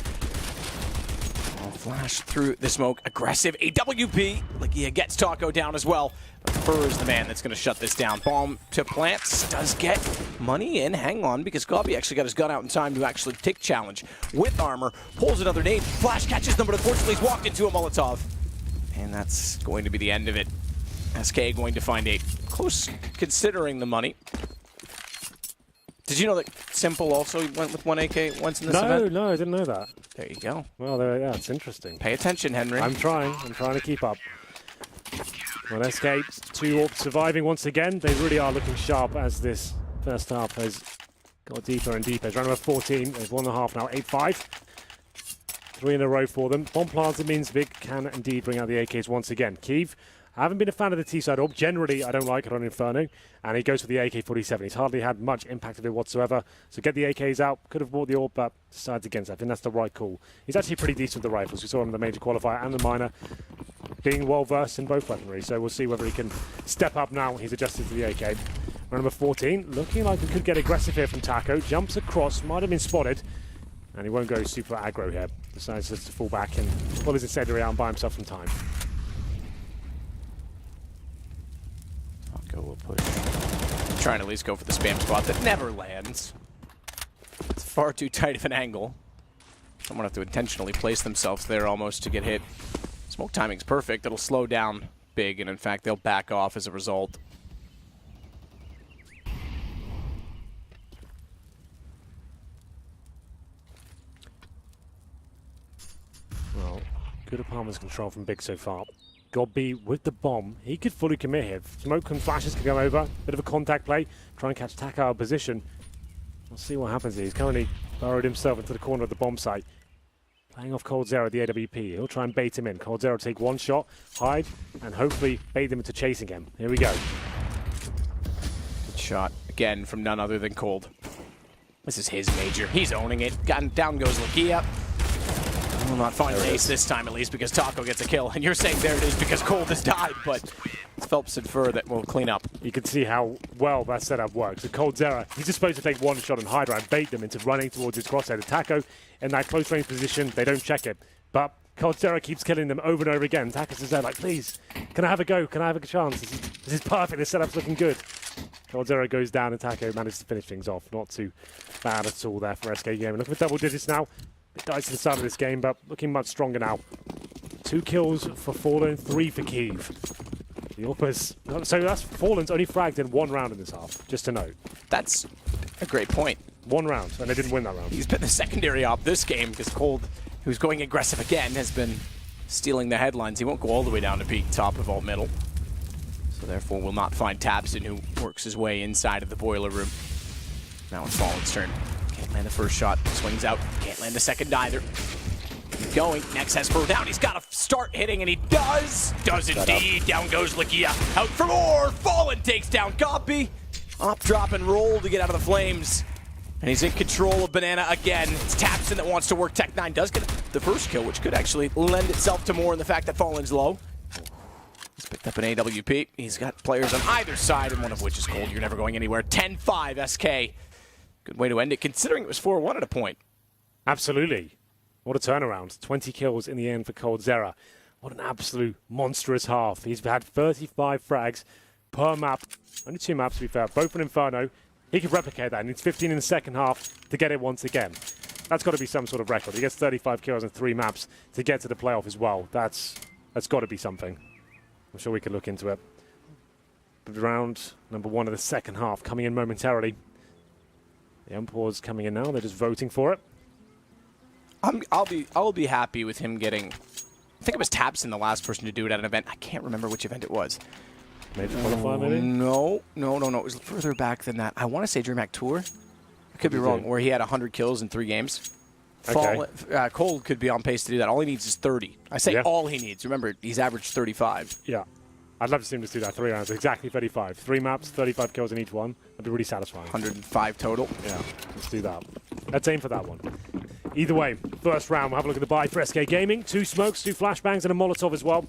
Flash through the smoke. Aggressive AWP. Lagia gets Taco down as well. But Fur is the man that's going to shut this down. Bomb to plants. Does get money in. Hang on, because Gobby actually got his gun out in time to actually take challenge with armor. Pulls another nade. Flash catches them, but unfortunately he's walked into a Molotov. And that's going to be the end of it. SK going to find 8. Close considering the money. Did you know that Simple also went with 1 AK once in this event?
No, I didn't know that.
There you go.
Well, yeah, it's interesting.
Pay attention, Henry.
I'm trying to keep up. Well, SK, 2 AWP surviving once again. They really are looking sharp as this first half has got deeper and deeper. It's round number 14. They've won the half now, 8-5. 3 in a row for them. Bomb planted means Vic can indeed bring out the AKs once again. Kiev, I haven't been a fan of the T-side AWP. Generally, I don't like it on Inferno. And he goes for the AK-47. He's hardly had much impact of it whatsoever. So get the AKs out. Could have bought the AWP, but decides against it. I think that's the right call. He's actually pretty decent with the rifles. We saw him in the major qualifier and the minor, being well-versed in both weaponry. So we'll see whether he can step up now. He's adjusted to the AK. Round number 14. Looking like we could get aggressive here from Taco. Jumps across. Might have been spotted. And he won't go super aggro here. Decides just to fall back and pull his incendiary out and buy himself some time.
Will push. Trying to at least go for the spam spot that never lands. It's far too tight of an angle. Someone have to intentionally place themselves there almost to get hit. Smoke timing's perfect. It'll slow down Big, and in fact, they'll back off as a result.
Well, good apartments control from Big so far. Godby with the bomb. He could fully commit here. Smoke and flashes can go over. Bit of a contact play. Try and catch Taka out of position. We'll see what happens here. He's currently burrowed himself into the corner of the bomb site. Playing off Zera, the AWP. He'll try and bait him in. Zera will take one shot, hide, and hopefully bait him into chasing him. Here we go.
Good shot. Again, from none other than Cold. This is his major. He's owning it. Down goes Lakia. Will not find an ace this time, at least, because Taco gets a kill. And you're saying there it is because Cold has died, but it's Phelps and Fur that will clean up.
You can see how well that setup works. So coldzera, he's just supposed to take one shot on Hydra and bait them into running towards his crosshair. Taco in that close range position, they don't check it. But coldzera keeps killing them over and over again. Taco's is there like, please, can I have a go? Can I have a chance? This is perfect. This setup's looking good. coldzera goes down and Taco manages to finish things off. Not too bad at all there for SK Gaming. Looking for double digits now. Bit dicey to the start of this game, but looking much stronger now. 2 kills for Fallen, 3 for Kiev. The Orpas, so that's Fallen's only fragged in 1 round in this half, just to note.
That's a great point.
1 round, and they didn't win that round.
He's been the secondary op this game because Cold, who's going aggressive again, has been stealing the headlines. He won't go all the way down to peak top of alt middle. So therefore will not find Tabson, who works his way inside of the boiler room. Now it's Fallen's turn. Can't land the first shot, swings out, can't land the second either. Keep going, next has Fur down, he's got to start hitting, and he does indeed. Down goes Lakia, out for more, Fallen takes down Copy. Up, drop, and roll to get out of the flames. And he's in control of Banana again. It's Tabson that wants to work. Tech9 does get the first kill, which could actually lend itself to more in the fact that Fallen's low. He's picked up an AWP. He's got players on either side, and one of which is Cold. You're never going anywhere. 10-5 SK. Good way to end it, considering it was 4-1 at a point.
Absolutely. What a turnaround. 20 kills in the end for coldzera. What an absolute monstrous half. He's had 35 frags per map. Only 2 maps, to be fair. Both an Inferno. He could replicate that, and it's 15 in the second half to get it once again. That's got to be some sort of record. He gets 35 kills in 3 maps to get to the playoff as well. That's got to be something. I'm sure we could look into it. But round number 1 of the second half coming in momentarily. The umpires coming in now. They're just voting for it.
I'll be happy with him getting. I think it was Tabson, the last person to do it at an event. I can't remember which event it was.
Major qualifier, maybe?
No. It was further back than that. I want to say DreamHack Tour. I could be wrong. Where he had 100 kills in 3 games.
Okay.
Cold could be on pace to do that. All he needs is 30. I say all he needs. Remember, he's averaged 35.
Yeah. I'd love to see him just do that 3 rounds. Exactly 35. 3 maps, 35 kills in each one. That'd be really satisfying.
105 total.
Yeah, let's do that. Let's aim for that one. Either way, first round, we'll have a look at the buy for SK Gaming. 2 smokes, 2 flashbangs, and a Molotov as well.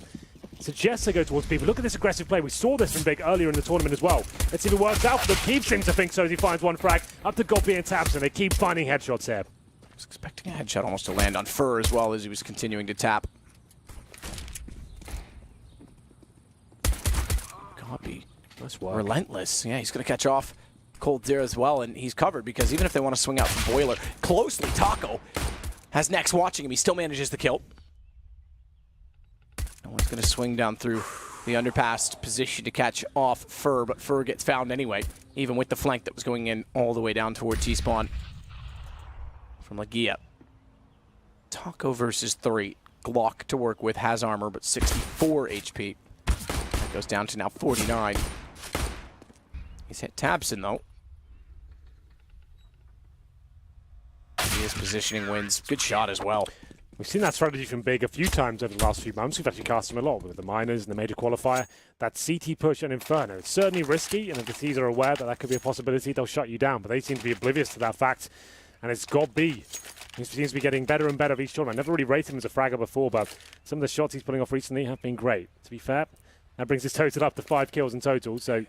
Suggests they go towards people. Look at this aggressive play. We saw this from Big earlier in the tournament as well. Let's see if it works out for them. Keep seems to think so as he finds 1 frag. Up to Godby and Tabson. They keep finding headshots here.
I was expecting a headshot almost to land on Fur as well as he was continuing to tap. Godby.
Nice work.
Relentless. Yeah, he's going to catch off coldzera as well, and he's covered because even if they want to swing out from Boiler, closely, Taco has Nex watching him. He still manages the kill. No one's going to swing down through the underpass position to catch off Fur, but Fur gets found anyway, even with the flank that was going in all the way down toward T-spawn from Lagia. Taco versus 3. Glock to work with, has armor, but 64 HP. That goes down to now 49. He's hit Tabson, though. His positioning wins. Good shot as well.
We've seen that strategy from Big a few times over the last few months. We've actually cast him a lot with the minors and the major qualifier. That CT push and Inferno. It's certainly risky, and if the C's are aware that that could be a possibility, they'll shut you down. But they seem to be oblivious to that fact. And it's Godby. He seems to be getting better and better of each tournament. I never really rated him as a fragger before, but some of the shots he's pulling off recently have been great. To be fair, that brings his total up to 5 kills in total. So,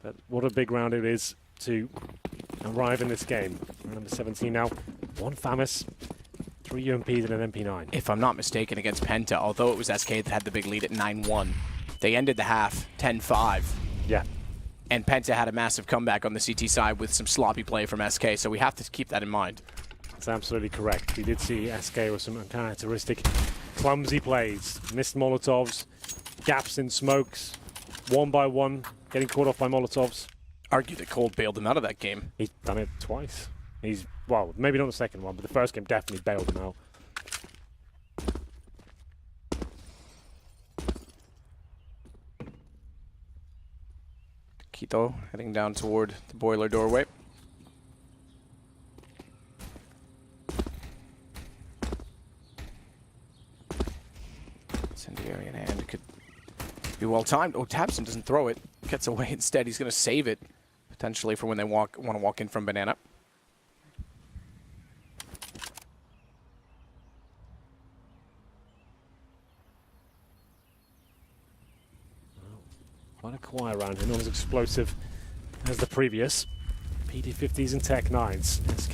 but what a big round it is to arrive in this game. Round number 17 now. 1 Famous, 3 UMPs and an MP9.
If I'm not mistaken, against Penta, although it was SK that had the big lead at 9-1, they ended the half 10-5.
Yeah.
And Penta had a massive comeback on the CT side with some sloppy play from SK, so we have to keep that in mind.
That's absolutely correct. We did see SK with some uncharacteristic clumsy plays. Missed Molotovs, gaps in smokes, 1 by 1, getting caught off by Molotovs.
Argue that Cold bailed him out of that game.
He's done it twice. He's, well, maybe not the second one, but the first game definitely bailed him out.
Quito heading down toward the boiler doorway. Incendiary in hand could be well timed. Oh, Tabson doesn't throw it. Gets away instead. He's going to save it potentially for when they want to walk in from Banana.
Quite a quiet round here, not as explosive as the previous. PD50s and Tech 9s. SK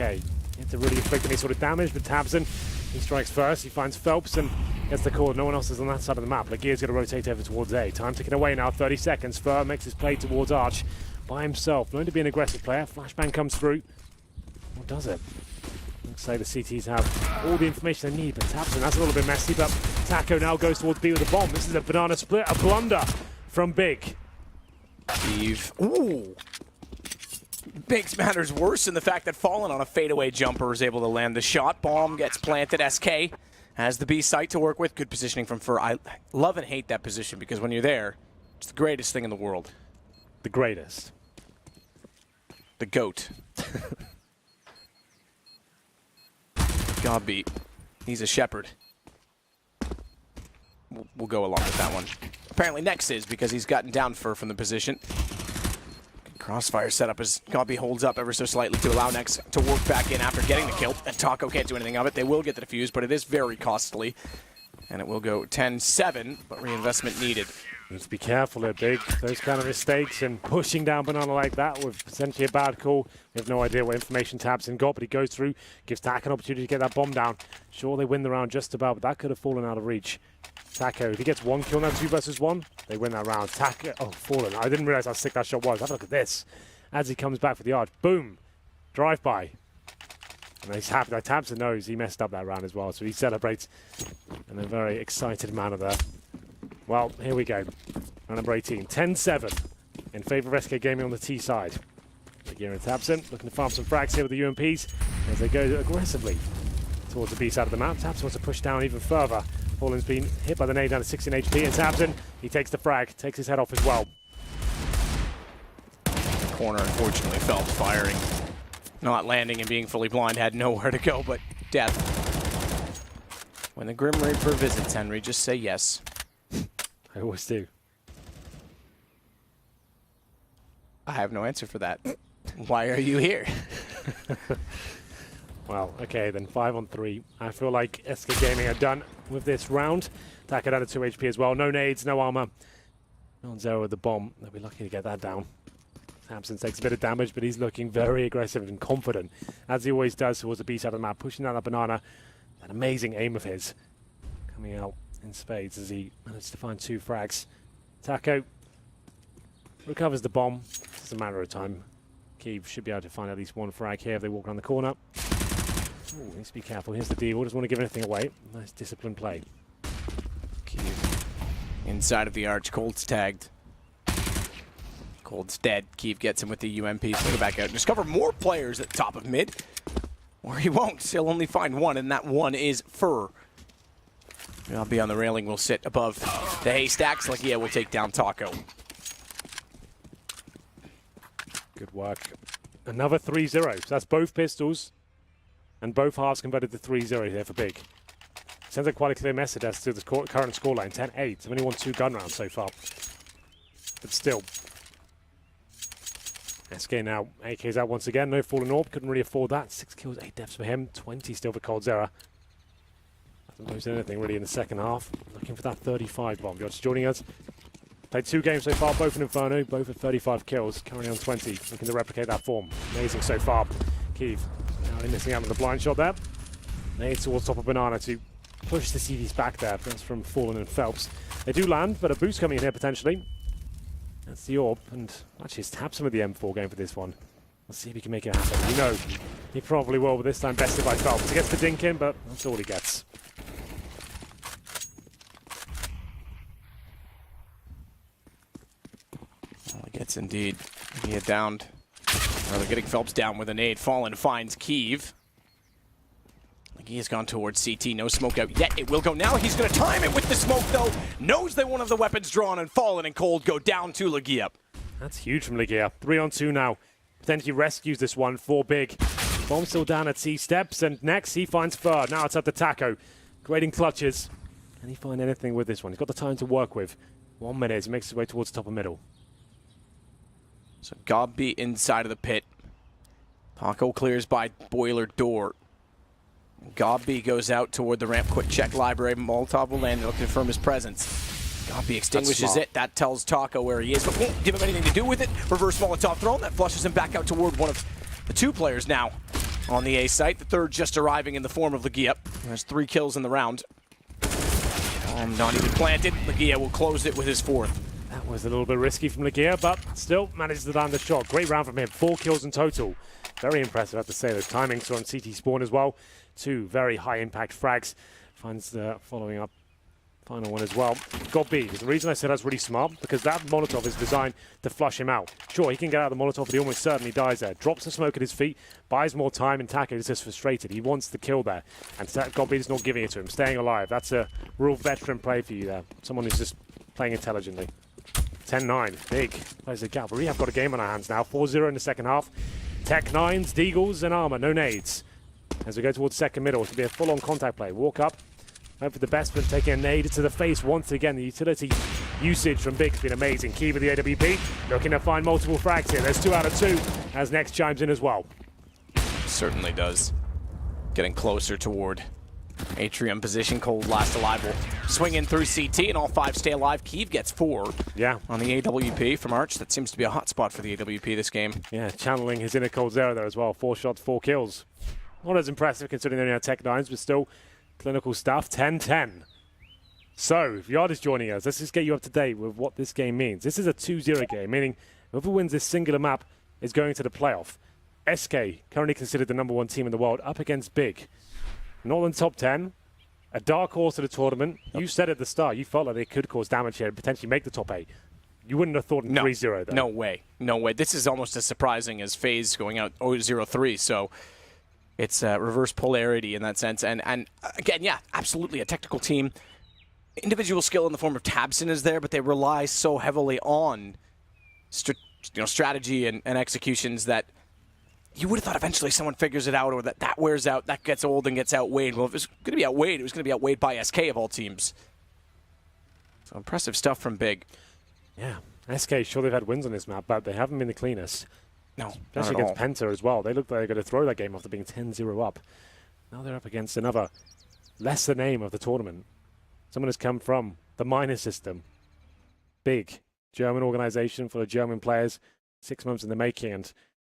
yet to really inflict any sort of damage, but Tabson, he strikes first, he finds Phelps and gets the call. No one else is on that side of the map. Lagear's going to rotate over towards A. Time ticking away now, 30 seconds. Fur makes his play towards Arch by himself. Known to be an aggressive player. Flashbang comes through. What does it? Looks like the CTs have all the information they need, but Tabson, that's a little bit messy, but Taco now goes towards B with a bomb. This is a banana split, a blunder from Big.
Eve. Ooh. Makes matters worse in the fact that Fallen on a fadeaway jumper is able to land the shot. Bomb gets planted. SK has the B site to work with. Good positioning from Fur. I love and hate that position because when you're there, it's the greatest thing in the world.
The greatest.
The GOAT. God beat. He's a shepherd. We'll go along with that one. Apparently Nex is because he's gotten down Fur from the position. Crossfire setup as Godby holds up ever so slightly to allow Nex to work back in after getting the kill. And Taco can't do anything of it. They will get the defuse, but it is very costly. And it will go 10-7, but reinvestment needed.
Need to be careful there, Big. Those kind of mistakes and pushing down Banana like that with potentially a bad call. We have no idea what information Tabson got, but he goes through, gives Tak an opportunity to get that bomb down. Sure, they win the round just about, but that could have fallen out of reach. Taco, if he gets one kill now, 2 versus 1, they win that round. Taco, oh, Fallen. I didn't realize how sick that shot was. Have a look at this. As he comes back for the arch, boom, drive-by. And he's happy that Tabson knows he messed up that round as well, so he celebrates in a very excited manner there. Well, here we go. Round number 18, 10-7 in favor of SK Gaming on the T side. Lagear and Tabson looking to farm some frags here with the UMPs as they go aggressively towards the B side of the map. Tabson wants to push down even further. Fallen's been hit by the nade down to 16 HP, and Tabson, he takes the frag, takes his head off as well.
The corner, unfortunately, Phelps firing. Not landing and being fully blind, had nowhere to go but death. When the Grim Reaper visits, Henry, just say yes.
I always do.
I have no answer for that. Why are you here?
Well, okay, then 5 on 3. I feel like SK Gaming are done with this round. Taka down to 2 HP as well. No nades, no armor. On Zero with the bomb. They'll be lucky to get that down. Tabson takes a bit of damage, but he's looking very aggressive and confident, as he always does towards the B side of the map, pushing down that banana. An amazing aim of his. Coming out in spades as he managed to find 2 frags. Taco recovers the bomb. It's a matter of time. Keeve should be able to find at least 1 frag here if they walk around the corner. Ooh, needs to be careful. Here's the deal. Doesn't want to give anything away. Nice disciplined play.
Keeve inside of the arch. Cold's tagged. Cold's dead. Keeve gets him with the UMP. So go back out and discover more players at the top of mid. Or he won't. He'll only find 1, and that 1 is Fur. I'll be on the railing. We'll sit above the haystacks. Like, yeah, we'll take down Taco.
Good work. Another 3-0. So that's both pistols and both halves converted to 3-0 here for Big. Sends a quite a clear message as to the current scoreline. 10-8. They've only won 2 gun rounds so far. But still. SK now. AK's out once again. No Fallen Orb. Couldn't really afford that. 6 kills, 8 deaths for him. 20 still for coldzera. Hasn't posted anything really in the second half. Looking for that 35 bomb. You're just joining us. Played 2 games so far, both in Inferno, both at 35 kills, currently on 20, looking to replicate that form. Amazing so far. Keeve, now missing out on the blind shot there. Nade towards top of Banana to push the CVs back there. That's from Fallen and Phelps. They do land, but a boost coming in here potentially. That's the orb, and actually it's Tabson with the M4 going for this one. Let's see if he can make it happen. You know, he probably will, but this time bested by Phelps. He gets the dink in, but that's all he gets.
Gets indeed. He had downed. Well, they're getting Phelps down with a nade. Fallen finds Keeve. Like he has gone towards CT. No smoke out yet. It will go now. He's going to time it with the smoke, though. Knows that one of the weapons drawn, and Fallen and Cold go down to Lagear.
That's huge from Lagear. 3 on 2 now. Potentially rescues this one for Big. Bomb still down at C steps, and next he finds Fur. Now it's up to Taco. Grading clutches. Can he find anything with this one? He's got the time to work with. 1 minute. He makes his way towards the top of middle.
So Godby inside of the pit. Taco clears by boiler door. Godby goes out toward the ramp. Quick check library. Molotov will land. They'll confirm his presence. Copy extinguishes it. That tells Taco where he is, but won't give him anything to do with it. Reverse Molotov thrown. That flushes him back out toward one of the 2 players now on the A site. The third just arriving in the form of Legia. There's 3 kills in the round. Not even planted. Legia will close it with his 4th.
That was a little bit risky from Legia, but still managed to land the shot. Great round from him. 4 kills in total. Very impressive, I have to say. Those timings are on CT spawn as well. 2 very high impact frags. Finds the following up final one as well. Got B. The reason I said that's really smart, because that Molotov is designed to flush him out. Sure, he can get out of the Molotov, but he almost certainly dies there. Drops the smoke at his feet, buys more time, and Taco is just frustrated. He wants the kill there, and God B is not giving it to him. Staying alive. That's a real veteran play for you there. Someone who's just playing intelligently. 10-9. Big. Plays the gap. We have got a game on our hands now. 4-0 in the second half. Tech 9s, Deagles, and Armor. No nades. As we go towards second middle, it should be a full-on contact play. Walk up. Hope for the best, but taking a nade to the face once again. The utility usage from Big's been amazing. Key with the AWP. Looking to find multiple frags here. There's 2 out of 2 as Next chimes in as well.
Certainly does. Getting closer toward Atrium position. Cold last alive will swing in through CT, and all 5 stay alive. Kiev gets 4 on the AWP from Arch. That seems to be a hot spot for the AWP this game.
Yeah, channeling his inner Cold Zero there as well. 4 shots, 4 kills. Not as impressive considering they only had Tech 9s, but still clinical stuff. 10-10. So, if Yard is joining us, let's just get you up to date with what this game means. This is a 2-0 game, meaning whoever wins this singular map is going to the playoff. SK, currently considered the #1 team in the world, up against Big. Not in the top 10. A dark horse to the tournament. You said at the start, you felt like they could cause damage here and potentially make the top 8. You wouldn't have thought in 3-0, though.
No way. No way. This is almost as surprising as FaZe going out 0-0-3, so it's reverse polarity in that sense. And again, yeah, absolutely a technical team. Individual skill in the form of Tabson is there, but they rely so heavily on strategy and executions that you would have thought eventually someone figures it out, or that wears out, that gets old and gets outweighed. Well, if it was going to be outweighed, it was going to be outweighed by SK of all teams. So impressive stuff from Big.
Yeah, SK, sure they've had wins on this map, but they haven't been the cleanest.
No,
especially against Penta as well. They looked like they're going to throw that game after being 10-0 up. Now they're up against another lesser name of the tournament. Someone has come from the minor system. Big German organization full of German players, 6 months in the making, and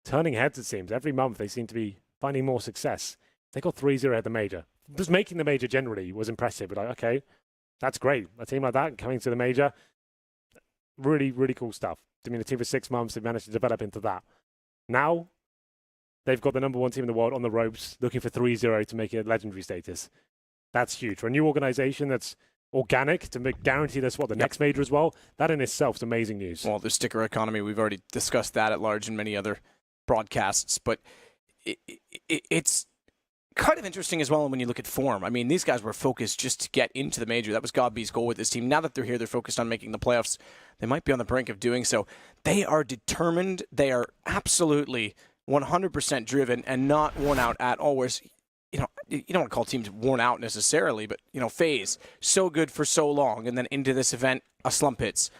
turning heads, it seems. Every month they seem to be finding more success. They got 3-0 at the major. Just making the major generally was impressive. But like, okay, that's great. A team like that coming to the major, really, really cool stuff. I mean, a team for 6 months, they've managed to develop into that. Now, they've got the #1 team in the world on the ropes, looking for 3-0 to make it legendary status. That's huge. For a new organization that's organic, to guarantee this, the next major as well, that in itself is amazing news.
Well, the sticker economy, we've already discussed that at large in many other broadcasts, but it's kind of interesting as well when you look at form. I mean, these guys were focused just to get into the major. That was Godby's goal with this team. Now that they're here, they're focused on making the playoffs. They might be on the brink of doing so. They are determined. They are absolutely 100% driven and not worn out at all. Whereas, you don't want to call teams worn out necessarily, but, FaZe, so good for so long, and then into this event, a slump hits.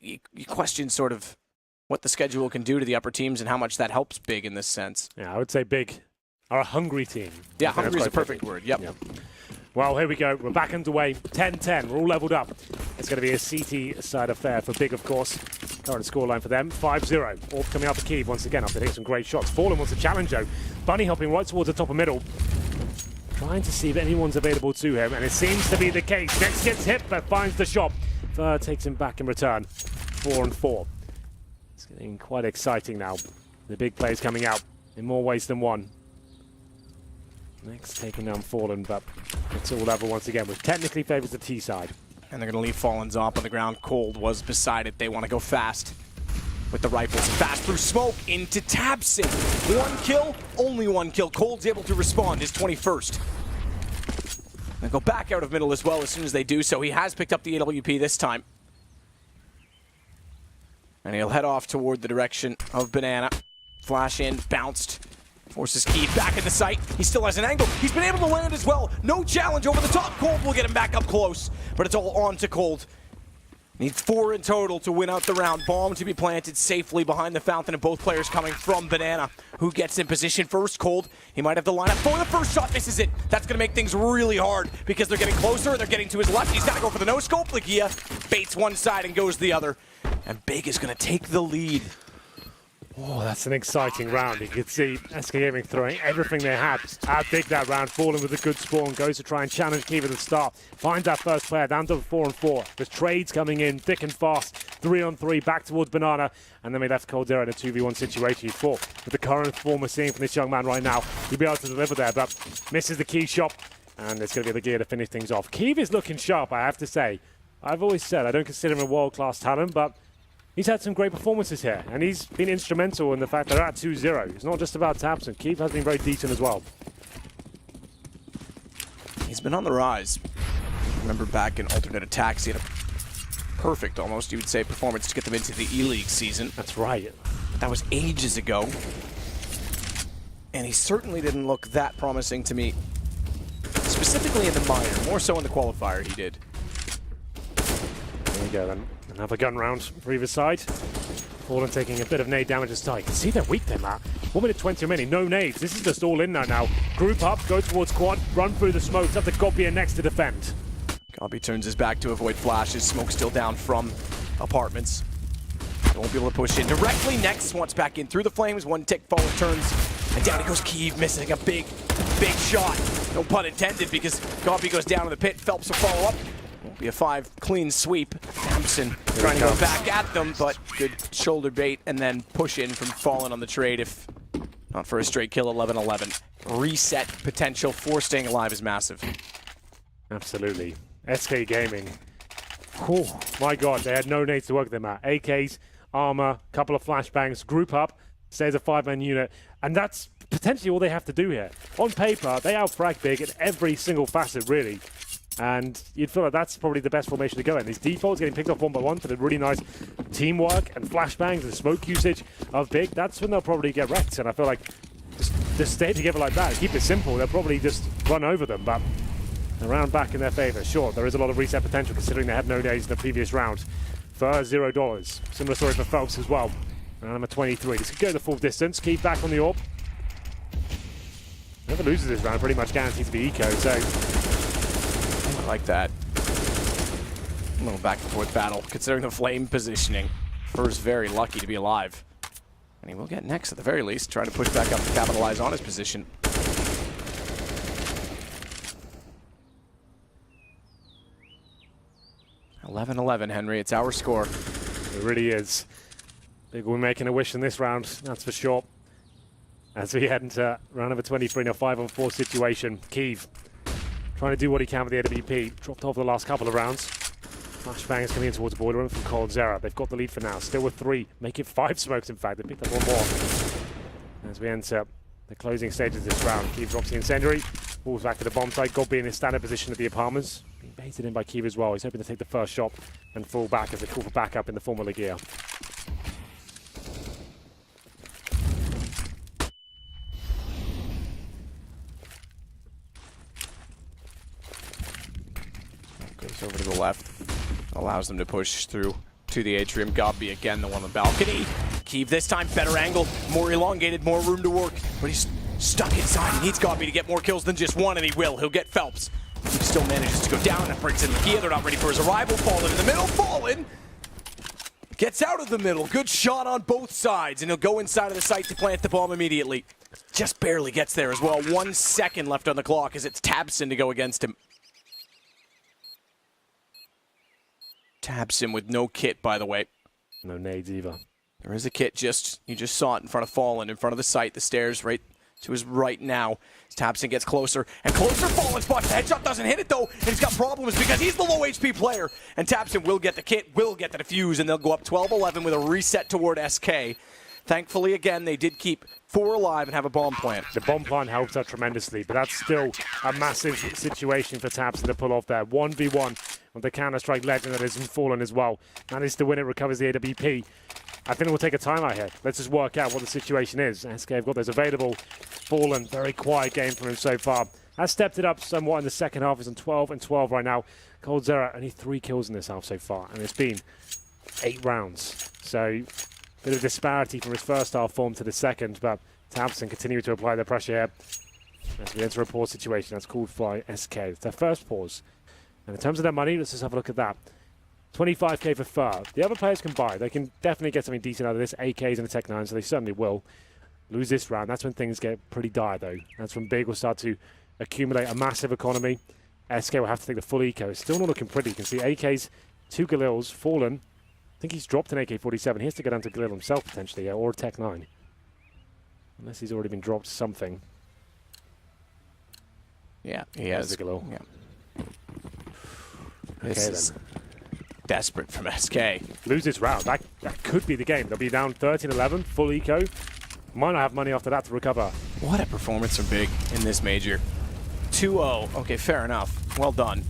You question sort of what the schedule can do to the upper teams and how much that helps Big in this sense.
Yeah, I would say Big are a hungry team.
Yeah, hungry is a perfect word. Yep.
Well, here we go. We're back underway. 10-10. We're all leveled up. It's going to be a CT side affair for Big, of course. Current scoreline for them, 5-0. All coming up for Kiev once again after hitting some great shots. Fallen wants a challenge, though. Bunny hopping right towards the top of middle. Trying to see if anyone's available to him, and it seems to be the case. Next gets hit, but finds the shot. Takes him back in return. 4-4. It's getting quite exciting now. The big players coming out in more ways than one. Next taking down Fallen, but it's all level once again, which technically favors the T side.
And they're going to leave Fallen's op on the ground. Cold was beside it. They want to go fast with the rifles. Fast through smoke into Tabson. 1 kill, only 1 kill. Cold's able to respond, his 21st. And go back out of middle as well as soon as they do so. He has picked up the AWP this time. And he'll head off toward the direction of Banana. Flash in, bounced. Forces Kiev back in the sight. He still has an angle. He's been able to land as well. No challenge over the top. Cold will get him back up close. But it's all on to Cold. Needs 4 in total to win out the round. Bomb to be planted safely behind the fountain, and both players coming from Banana. Who gets in position first? Cold. He might have the lineup for the first shot. Misses it. That's going to make things really hard because they're getting closer and they're getting to his left. He's got to go for the no-scope. Lagia baits one side and goes the other. And Big is going to take the lead.
Oh, that's an exciting round. You can see SK Gaming throwing everything they had at Big that round, falling with a good spawn, goes to try and challenge Keeve at the start, finds that first player down to 4-on-4. There's trades coming in thick and fast, 3-on-3 back towards Banana, and then we left Cold Zero in a 2v1 situation. He thought with the current form we're seeing from this young man right now, he'll be able to deliver there, but misses the key shot, and it's going to be the gear to finish things off. Keeve is looking sharp, I have to say. I've always said I don't consider him a world-class talent, but he's had some great performances here, and he's been instrumental in the fact that they're at 2-0. It's not just about tabseN. Keeve has been very decent as well.
He's been on the rise. Remember back in alternate attacks, he had a perfect, almost, you would say, performance to get them into the E-League season.
That's right.
That was ages ago. And he certainly didn't look that promising to me, specifically in the minor. More so in the qualifier he did.
There we go then. Another gun round for either side. Fallen taking a bit of nade damage to start. You can see they're weak there, Matt. 1 minute 20 remaining, no nades. This is just all in now. Group up, go towards quad, run through the smokes, up to Gobbier next to defend.
Gobby turns his back to avoid flashes. Smoke still down from apartments. They won't be able to push in directly. Next, wants back in through the flames. One tick, Fallen turns, and down he goes Keeve, missing a big shot. No pun intended, because Gobby goes down in the pit. Phelps will follow up. Won't be a 5 clean sweep. tabseN trying to go back at them, but good shoulder bait and then push in from Fallen on the trade, if not for a straight kill. 11-11. Reset potential for staying alive is massive.
Absolutely. SK Gaming. Oh my god, they had no nades to work them at. AKs, armor, couple of flashbangs, group up, stays a 5-man unit, and that's potentially all they have to do here. On paper, they outfrag Big in every single facet, really. And you'd feel like that's probably the best formation to go in. These defaults getting picked off 1 by 1 for the really nice teamwork and flashbangs and smoke usage of Big. That's when they'll probably get wrecked. And I feel like just stay together like that, keep it simple, they'll probably just run over them. But a round back in their favor. Sure, there is a lot of reset potential considering they had no nades in the previous round. For $0. Similar story for Phelps as well. Round number 23. This could go the full distance. Keep back on the orb. Whoever loses this round pretty much guaranteed to be eco, so
I like that. A little back and forth battle, considering the flame positioning. Fur's very lucky to be alive. And he will get next at the very least, trying to push back up to capitalize on his position. $11-11, Henry. It's our score.
it really is. Big will be making a wish in this round, that's for sure. As we head into round number 23 in a 5-on-4 situation. Keeve trying to do what he can with the AWP. Dropped off the last couple of rounds. Flashbangs coming in towards Boiler Room from Cold Zero. They've got the lead for now. Still with 3. Make it 5 smokes, in fact. They picked up 1 more. As we enter the closing stages of this round. Keeve drops the incendiary. Falls back to the bomb site. Gobby in his standard position at the apartments. Being baited in by Keeve as well. He's hoping to take the first shot and fall back as they call for backup in the form of Lagia.
Goes over to the left, allows them to push through to the atrium. Gobby again, the one on the balcony. Keeve this time, better angle, more elongated, more room to work, but he's stuck inside. He needs Gobby to get more kills than just 1, and he will. He'll get Phelps. He still manages to go down and breaks in Lagia. They're not ready for his arrival. Fallen in the middle. Fallen gets out of the middle. Good shot on both sides, and he'll go inside of the site to plant the bomb immediately. Just barely gets there as well. 1 second left on the clock as it's tabseN to go against him. tabseN with no kit, by the way.
No nades either.
There is a kit, you just saw it in front of Fallen, in front of the site, the stairs right to his right now. As tabseN gets closer and closer. Fallen spots the headshot, doesn't hit it though, and he's got problems because he's the low HP player. And tabseN will get the kit, will get the defuse, and they'll go up 12-11 with a reset toward SK. Thankfully, again, they did keep 4 alive and have a bomb plant.
The bomb plant helps out tremendously, but that's still a massive situation for tabseN to pull off there. 1v1 with the Counter-Strike legend that is Fallen as well. Manages to win it, recovers the AWP. I think we'll take a timeout here. Let's just work out what the situation is. SK have got those available. Fallen, very quiet game from him so far. has stepped it up somewhat in the second half. He's on 12 and 12 right now. coldzera, only 3 kills in this half so far, and it's been 8 rounds. So, bit of disparity from his first half form to the second, but tabseN continue to apply their pressure here. As we enter a pause situation, that's called by SK. It's their first pause. And in terms of their money, let's just have a look at that. 25k for Fur. The other players can buy. They can definitely get something decent out of this. AKs and a Tech 9, so they certainly will. Lose this round. That's when things get pretty dire, though. That's when Big will start to accumulate a massive economy. SK will have to take the full eco. It's still not looking pretty. You can see AKs, 2 Galils, fallen. I think he's dropped an AK-47. He has to go down to Galil himself, potentially, or a Tech 9. Unless he's already been dropped something.
Yeah, he has.
Galil.
Yeah.
Okay,
this is desperate from SK.
Lose this round. That could be the game. They'll be down 13-11, full eco. Might not have money after that to recover.
What a performance from Big in this major. 2-0. Okay, fair enough. Well done.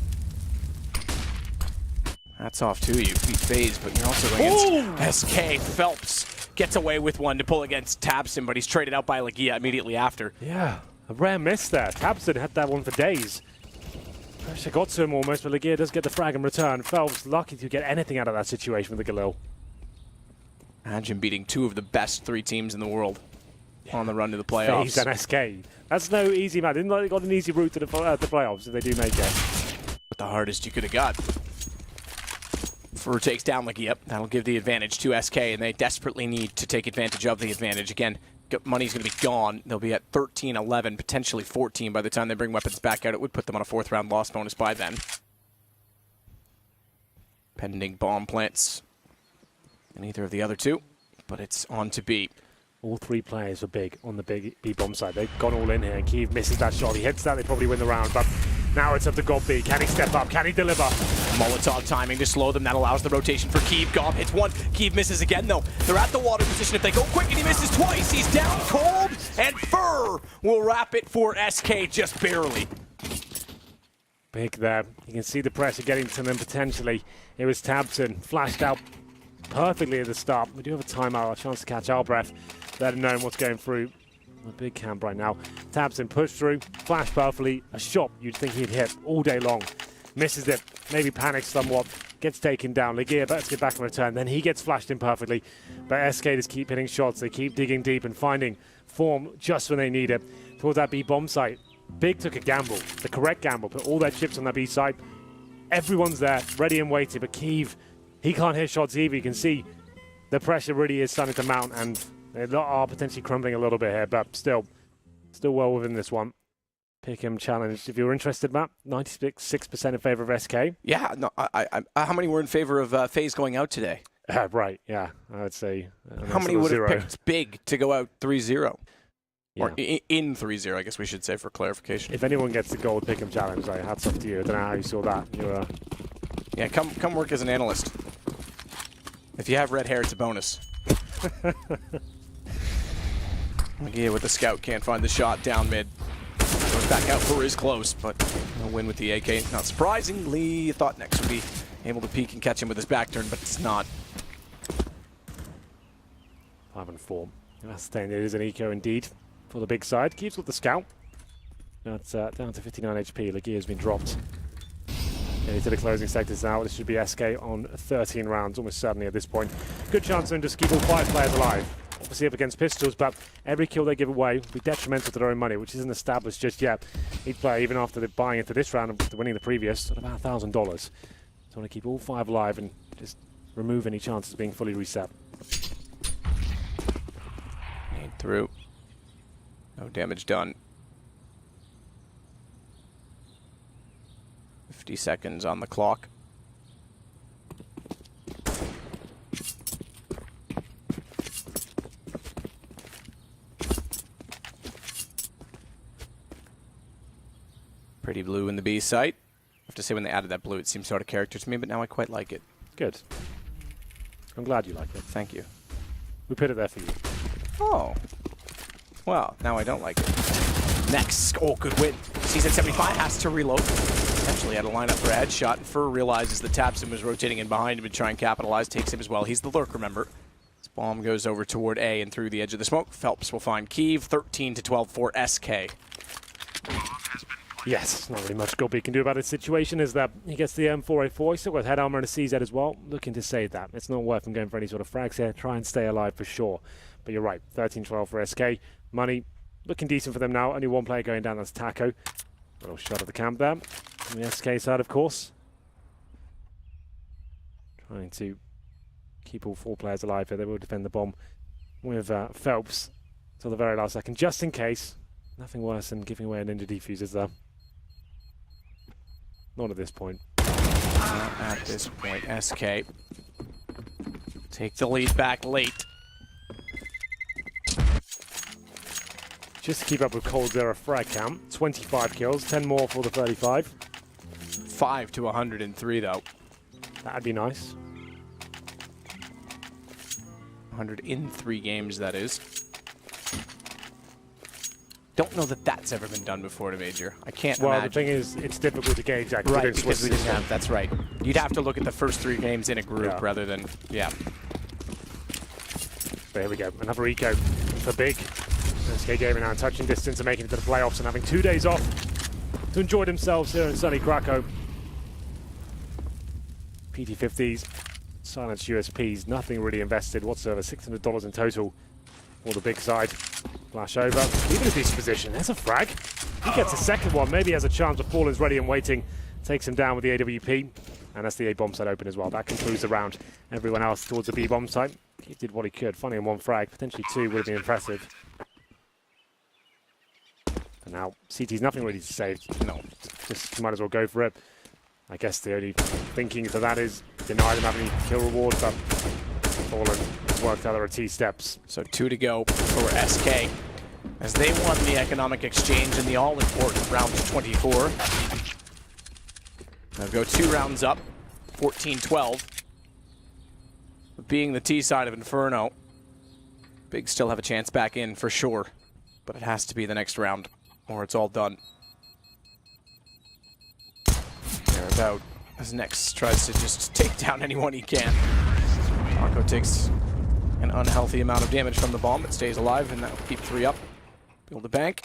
Hats off to you. Beat FaZe, but you're also going against SK. Phelps gets away with one to pull against tabseN, but he's traded out by Legia immediately after.
Yeah, a rare miss there. tabseN had that one for days. Pressure got to him almost, but Legia does get the frag in return. Phelps lucky to get anything out of that situation with the Galil.
Imagine beating 2 of the best 3 teams in the world on the run to the playoffs.
FaZe and SK. That's no easy match. Didn't they got an easy route to the playoffs if they do make it.
But the hardest you could have got. Fur takes down Legia. That'll give the advantage to SK, and they desperately need to take advantage of the advantage. Again, money's going to be gone. They'll be at 13, 11, potentially 14 by the time they bring weapons back out. It would put them on a 4th round loss bonus by then. Pending bomb plants in either of the other 2, but it's on to B.
All 3 players were big on the big B bomb side. They've gone all in here, and Kiev misses that shot. He hits that, they probably win the round, but now it's up to God B. Can he step up? Can he deliver?
Molotov timing to slow them. That allows the rotation for Kiev. Gob hits 1. Kiev misses again, though. They're at the water position. If they go quick and he misses twice, he's down cold, and Fur will wrap it for SK just barely.
Big there. You can see the pressure getting to them potentially. It was tabseN, flashed out perfectly at the start. We do have a timeout, a chance to catch our breath. Let him know what's going through. A big camp right now. tabseN pushed through, flashed perfectly. A shot you'd think he'd hit all day long. Misses it, maybe panics somewhat, gets taken down. Legia about to get back in return, then he gets flashed in perfectly. But SK just keep hitting shots. They keep digging deep and finding form just when they need it. Towards that B bomb site, Big took a gamble, the correct gamble, put all their chips on that B site. Everyone's there, ready and waiting, but Kiev, he can't hit shots either. You can see the pressure really is starting to mount, and they are potentially crumbling a little bit here, but still well within this one. Pick him challenged. If you're interested, Matt, 96% in favor of SK.
Yeah, no. How many were in favor of FaZe going out today?
Right, yeah, I would say.
How many would have picked Big to go out 3-0?
Yeah.
Or in 3-0, I guess we should say for clarification.
If anyone gets the gold pick him challenge, like, hats off to you. I don't know how you saw that. You
Yeah, come work as an analyst. If you have red hair, it's a bonus. Legia with the scout, can't find the shot down mid. Goes back out. Fur is close, but no win with the AK. Not surprisingly, thought Nex would be able to peek and catch him with his back turn, but it's not.
5 and 4. That's staying. It is an eco indeed for the big side. Keeps with the scout. That's down to 59 HP. Legia has been dropped. Getting to the closing sectors now. This should be SK on 13 rounds, almost certainly at this point. Good chance to just keep all 5 players alive. Obviously up against pistols, but every kill they give away will be detrimental to their own money, which isn't established just yet. Each player, even after they're buying into this round and winning the previous, at about $1,000. So I want to keep all 5 alive and just remove any chances of being fully reset.
Nade through. No damage done. 50 seconds on the clock. Pretty blue in the B site. I have to say, when they added that blue, it seems so out of character to me, but now I quite like it.
Good. I'm glad you like it.
Thank you.
We put it there for you.
Oh. Well, now I don't like it. Next. Oh, good win. Season 75 has to reload. Potentially had a lineup for a headshot, and Fur realizes that tabseN was rotating in behind him and try and capitalize. Takes him as well. He's the lurk, remember. This bomb goes over toward A and through the edge of the smoke. Phelps will find Kiev. 13-12 for SK.
Yes, not really much Gobby can do about his situation. Is that he gets the M4A4. He's still got head armor and a CZ as well. Looking to save that. It's not worth him going for any sort of frags here. Try and stay alive for sure. But you're right, 13-12 for SK. Money looking decent for them now. Only one player going down, that's Taco. Little shot at the camp there. On the SK side, of course. Trying to keep all 4 players alive here. They will defend the bomb with Phelps till the very last second, just in case. Nothing worse than giving away an ninja defusers though. Not at this point.
Not at this point. SK take the lead back late.
Just to keep up with Cold Zero frag count, 25 kills, 10 more for the 35.
5 to 103 though.
That'd be nice.
100 in 3 games, that is. Don't know that that's ever been done before at a major. I can't imagine.
Well, the thing is, it's difficult to gauge that.
Right, because we didn't have, that's right. You'd have to look at the first 3 games in a group rather than,
There we go, another eco for Big. SK Gaming now in touching distance and making it to the playoffs and having 2 days off to enjoy themselves here in sunny Krakow. PT50s, silenced USPs, nothing really invested whatsoever. $600 in total for the Big side. Flash over, even a decent position. There's a frag. He gets a second one, maybe has a chance, but Fallen's ready and waiting. Takes him down with the AWP, and that's the A bomb site open as well. That concludes the round. Everyone else towards the B bomb site. He did what he could, finding 1 frag, potentially 2 would have been impressive. And now CT's nothing really to save. No, just might as well go for it. I guess the only thinking for that is deny them having kill reward, but Fallen has worked out there are T steps.
So 2 to go for SK as they won the economic exchange in the all-important round 24. They'll go 2 rounds up, 14-12. Being the T side of Inferno, Big still have a chance back in for sure, but it has to be the next round or it's all done. They're about as Nex tries to just take down anyone he can. Taco takes an unhealthy amount of damage from the bomb, but stays alive, and that will keep 3 up. Build a bank.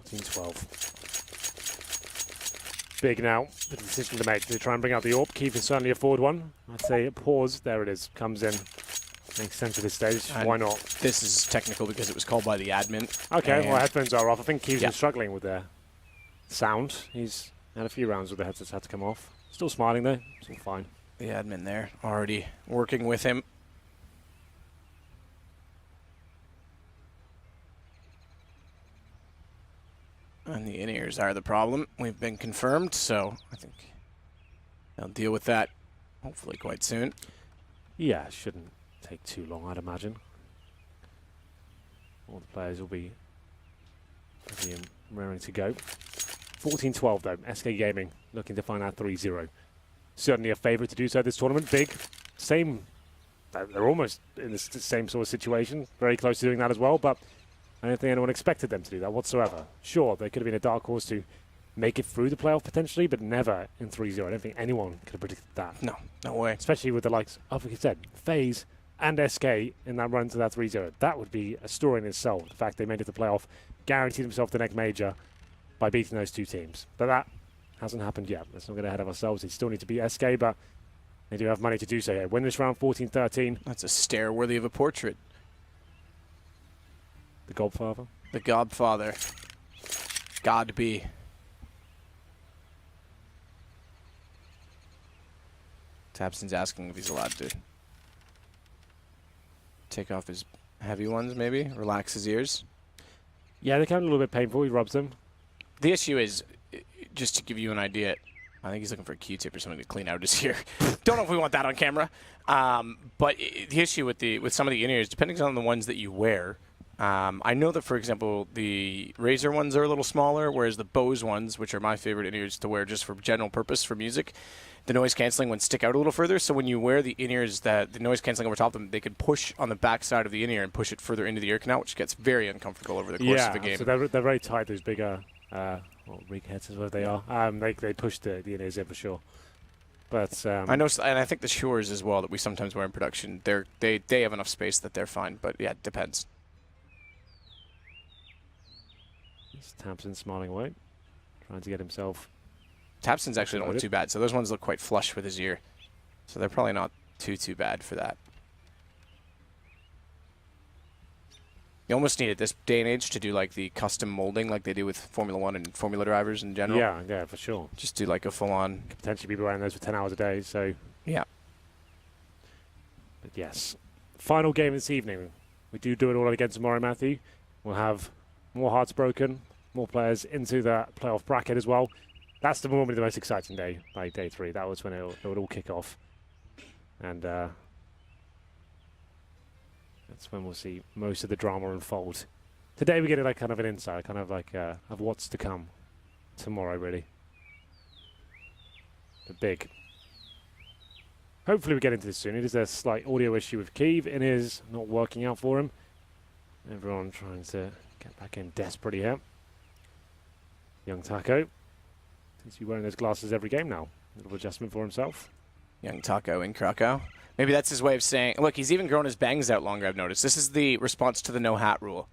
14-12. Big now, the decision to make. Do they try and bring out the AWP? Keith can certainly afford one. I'd say pause. There it is. Comes in. Makes sense at this stage.
And
why not?
This is technical because it was called by the admin.
Okay, well, headphones are off. I think Keith's been struggling with their sound. He's had a few rounds where the headsets had to come off. Still smiling though. It's all fine.
The admin there already working with him. And the in-ears are the problem. We've been confirmed, so I think they'll deal with that hopefully quite soon.
Yeah, it shouldn't take too long, I'd imagine. All the players will be ready and raring to go. 14-12 though, SK Gaming looking to find out 3-0. Certainly a favourite to do so this tournament. Big, same, they're almost in the same sort of situation, very close to doing that as well, but I don't think anyone expected them to do that whatsoever. Sure, they could have been a dark horse to make it through the playoff potentially, but never in 3-0. I don't think anyone could have predicted that.
No, no way.
Especially with the likes of, like you said, FaZe and SK in that run to that 3-0. That would be a story in itself. The fact they made it to the playoff, guaranteed themselves the next major by beating those 2 teams. But that hasn't happened yet. Let's not get ahead of ourselves. They still need to beat SK, but they do have money to do so here. Win this round 14-13.
That's a stare worthy of a portrait.
The Godfather.
The Godfather. God be. Tabson's asking if he's allowed to take off his heavy ones, maybe? Relax his ears?
Yeah, they can be a little bit painful. He rubs them.
The issue is, just to give you an idea, I think he's looking for a Q-tip or something to clean out his ear. Don't know if we want that on camera. But the issue with some of the in-ears, depending on the ones that you wear, I know that, for example, the Razer ones are a little smaller, whereas the Bose ones, which are my favorite in-ears to wear just for general purpose for music, the noise canceling ones stick out a little further. So when you wear the in-ears, that the noise canceling over top of them, they can push on the back side of the in-ear and push it further into the ear canal, which gets very uncomfortable over the course of a game.
So they're very tight, those bigger rig heads is what they are. They push the in-ears in for sure. But
I know, and I think the Shores as well that we sometimes wear in production, they have enough space that they're fine. But yeah, it depends.
It's Tamsin smiling away, trying to get himself.
Tamsin's actually don't look too bad, so those ones look quite flush with his ear. So they're probably not too bad for that. You almost need at this day and age to do like the custom molding like they do with Formula 1 and Formula drivers in general.
Yeah, for sure.
Just do like a full-on...
Could potentially be wearing those for 10 hours a day, so...
Yeah.
But yes. Final game this evening. We do it all again tomorrow, Matthew. We'll have more hearts broken, more players into the playoff bracket as well. That's normally the most exciting day, like day 3. That was when it would all kick off. And that's when we'll see most of the drama unfold. Today we get like kind of an insight, kind of like of what's to come tomorrow, really. The big. Hopefully we get into this soon. It is a slight audio issue with Keeve. It is not working out for him. Everyone trying to get back in desperately here. Young Taco. Seems to be wearing those glasses every game now. A little adjustment for himself.
Young Taco in Krakow. Maybe that's his way of saying, look, he's even grown his bangs out longer, I've noticed. This is the response to the no hat rule.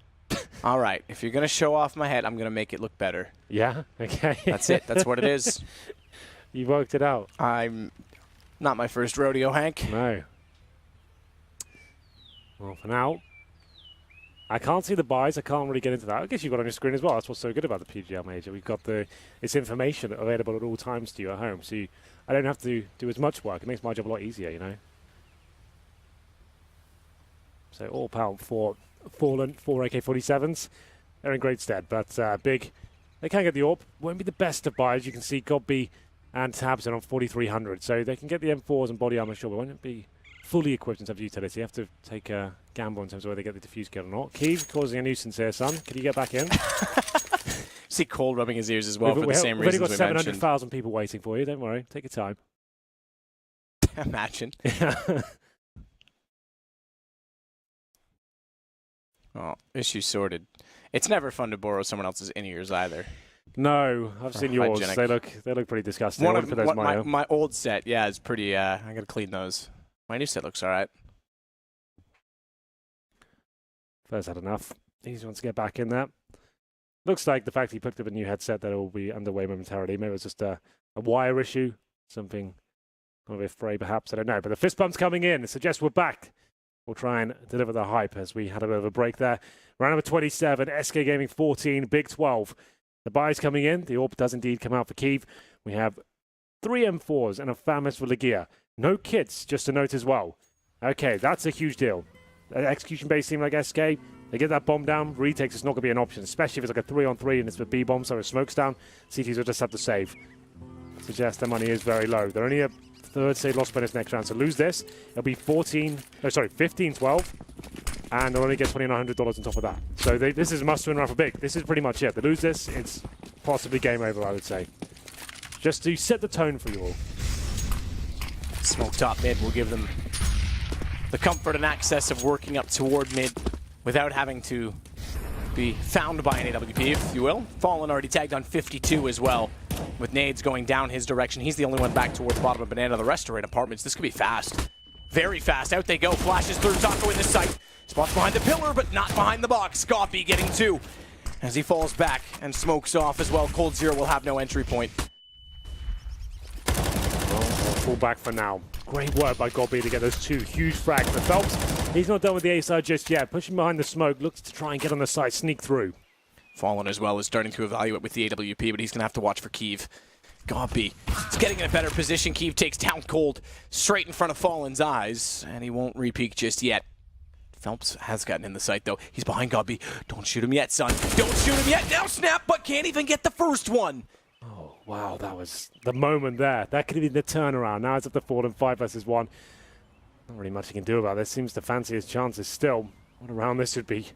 All right, if you're going to show off my head, I'm going to make it look better.
Yeah? Okay.
That's it. That's what it is.
You worked it out.
I'm not my first rodeo, Hank.
No. Well, for now, I can't see the buys. I can't really get into that. I guess you've got on your screen as well. That's what's so good about the PGL Major. We've got this information available at all times to you at home. So I don't have to do as much work. It makes my job a lot easier, you know. So all power for Fallen, 4 AK-47s. They're in great stead, but big. They can get the AWP. Won't be the best of buys. You can see Godby and Tabs on 4,300. So they can get the M4s and body armor, sure, but won't be fully equipped in terms of utility. You have to take a gamble in terms of whether they get the defuse kill or not. Keeve causing a nuisance here, son. Can you get back in?
See Cole rubbing his ears as well for the same reasons we mentioned.
We've already got 700,000 people waiting for you. Don't worry. Take your time.
Imagine. Oh, issue sorted. It's never fun to borrow someone else's in-ears either.
No, I've seen yours.
Hygienic.
They look pretty disgusting.
My old set, yeah, is pretty. I gotta clean those. My new set looks all right.
First had enough. Easy wants to get back in there. Looks like the fact he picked up a new headset that will be underway momentarily. Maybe it was just a wire issue, something of a fray perhaps. I don't know. But the fist bump's coming in. It suggests we're back. We'll try and deliver the hype as we had a bit of a break there. Round number 27, SK Gaming 14, Big 12. The buys coming in. The AWP does indeed come out for Keeve. We have 3 M4s and a FAMAS for Legia. No kits, just a note as well. Okay, that's a huge deal. An execution-based team like SK, they get that bomb down, retakes is not going to be an option, especially if it's like a 3-on-3 and it's with B-bombs or a smokes down. CTs will just have to save. Suggests their money is very low. They're only a third save loss by this next round, so lose this. It'll be 15-12, and they'll only get $2,900 on top of that. So this is a must-win round for Big. This is pretty much it. They lose this, it's possibly game over, I would say. Just to set the tone for you all.
Smoke top mid will give them the comfort and access of working up toward mid without having to be found by an AWP, if you will. Fallen already tagged on 52 as well, with nades going down his direction. He's the only one back towards bottom of Banana. The rest are in apartments. This could be fast. Very fast. Out they go. Flashes through. Taco in the sight. Spots behind the pillar, but not behind the box. Scoffy getting 2 as he falls back and smokes off as well. Cold Zero will have no entry point.
Full back for now. Great work by Godby to get those 2 huge frags. But Phelps, he's not done with the A side just yet. Pushing behind the smoke, looks to try and get on the side, sneak through.
Fallen as well is starting to evaluate with the AWP, but he's going to have to watch for Keeve. Godby is getting in a better position. Keeve takes down Cold straight in front of Fallen's eyes, and he won't re-peek just yet. Phelps has gotten in the sight, though. He's behind Godby. Don't shoot him yet, son. Don't shoot him yet. Now snap, but can't even get the first one.
Oh, wow, that was the moment there. That could have been the turnaround. Now it's up to Fallen 5 versus 1. Not really much he can do about this. Seems to fancy his chances still. What a round this would be.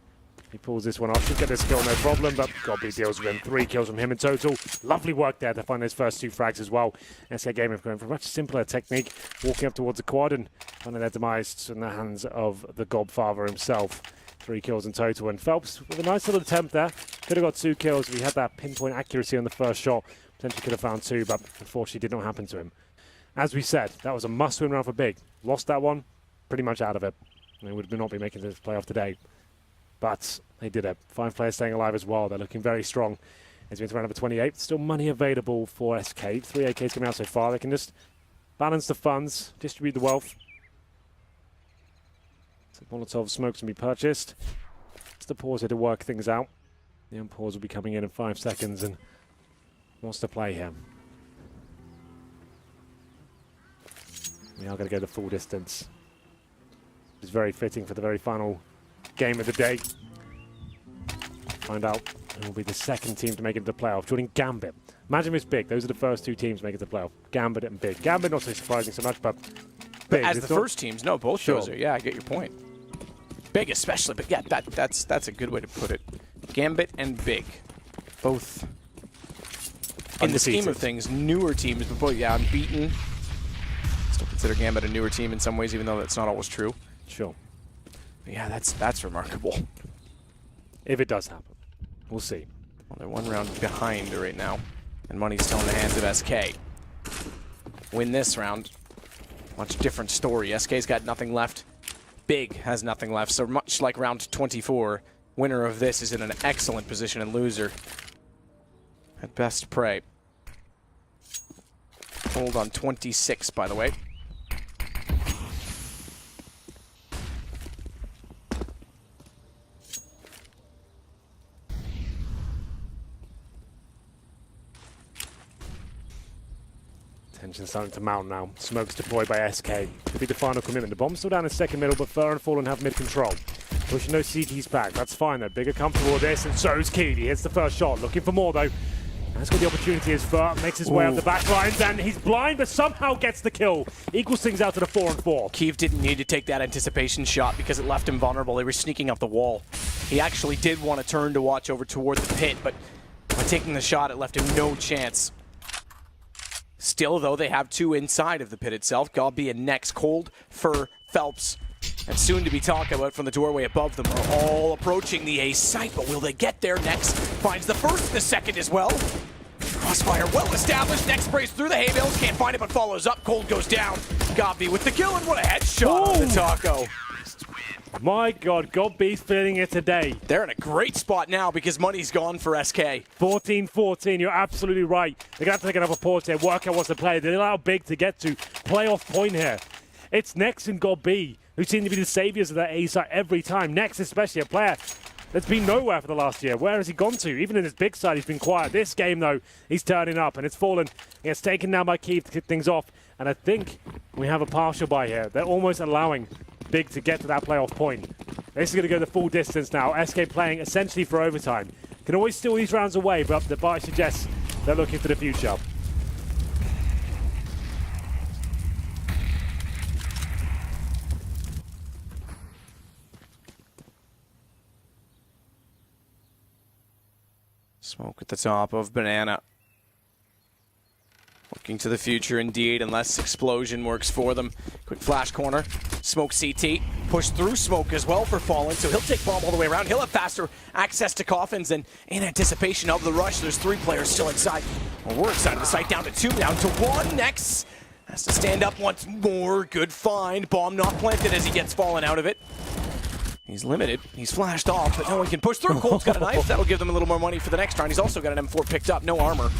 He pulls this one off. Should get this kill, no problem, but Godby deals with him. 3 kills from him in total. Lovely work there to find those first 2 frags as well. SK Gaming going for a much simpler technique, walking up towards the quad and finding their demise in the hands of the Godfather himself. 3 kills in total, and Phelps with a nice little attempt there. Could have got 2 kills if he had that pinpoint accuracy on the first shot. Potentially could have found 2, but unfortunately did not happen to him. As we said, that was a must-win round for Big. Lost that one, pretty much out of it. They would not be making this playoff today. but they did it. 5 players staying alive as well. They're looking very strong. It's been to round number 28. Still money available for SK. 3 AKs coming out so far. They can just balance the funds, distribute the wealth. So Molotov smokes can be purchased. It's the pause here to work things out. The unpause will be coming in 5 seconds and wants to play here. We are going to go the full distance. It's very fitting for the very final game of the day. Find out who will be the second team to make it to the playoff. Joining Gambit. Imagine it's Big. Those are the first 2 teams to make it to the playoff. Gambit and Big. Gambit not so surprising so much, but Big.
As the first teams, no, both shows are. Yeah, I get your point. Big especially, but yeah, that's a good way to put it. Gambit and Big, both in the scheme of things, newer teams, but both, yeah, unbeaten. Still consider Gambit a newer team in some ways, even though that's not always true.
Sure.
But yeah, that's remarkable.
If it does happen. We'll see.
Well, they're 1 round behind right now, and money's still in the hands of SK. Win this round, much different story. SK's got nothing left. Big has nothing left, so much like round 24, winner of this is in an excellent position, and loser at best pray. Hold on 26, by the way.
Tension starting to mount now. Smokes deployed by SK. Could be the final commitment. The bomb's still down in second middle, but Fur and Fallen have mid-control. Pushing those CTs back. That's fine, though. Bigger comfortable with this, and so is Keed. He hits the first shot. Looking for more, though. That's got the opportunity as Fur makes his way up the back lines, and he's blind, but somehow gets the kill. Equals things out to the 4-4.
Keev didn't need to take that anticipation shot because it left him vulnerable. They were sneaking up the wall. He actually did want to turn to watch over toward the pit, but by taking the shot, it left him no chance. Still, though, they have 2 inside of the pit itself. Gobby and Nex, Cold, Fur, Phelps, and soon to be talked about from the doorway above them are all approaching the A site, but will they get there? Nex finds the first, the second as well. Crossfire well established. Nex sprays through the hay bales, can't find it, but follows up. Cold goes down. Gobby with the kill, and what a headshot on the taco.
My God, Gobby's feeling it today.
They're in a great spot now because money's gone for SK.
14-14, you're absolutely right. They're going to have to take another pause here, work out what's the play. They allow Big to get to playoff point here. It's Nex and Gobby who seem to be the saviors of that A side every time. Nex, especially a player that's been nowhere for the last year. Where has he gone to? Even in his big side, he's been quiet. This game, though, he's turning up, and it's Fallen. He gets taken down by Keith to kick things off, and I think we have a partial buy here. They're almost allowing Big to get to that playoff point. This is going to go the full distance now. SK playing essentially for overtime. Can always steal these rounds away, but the buy suggests they're looking for the future.
Smoke at the top of Banana. Looking to the future indeed, unless Explosion works for them. Quick flash corner. Smoke CT. Push through Smoke as well for Fallen, so he'll take bomb all the way around. He'll have faster access to coffins, and in anticipation of the rush, there's 3 players still inside. Well, we're inside of the site, down to 2, down to 1. Nex has to stand up once more. Good find. Bomb not planted as he gets Fallen out of it. He's limited. He's flashed off, but no one can push through. Cold's got a knife. That'll give them a little more money for the next round. He's also got an M4 picked up. No armor.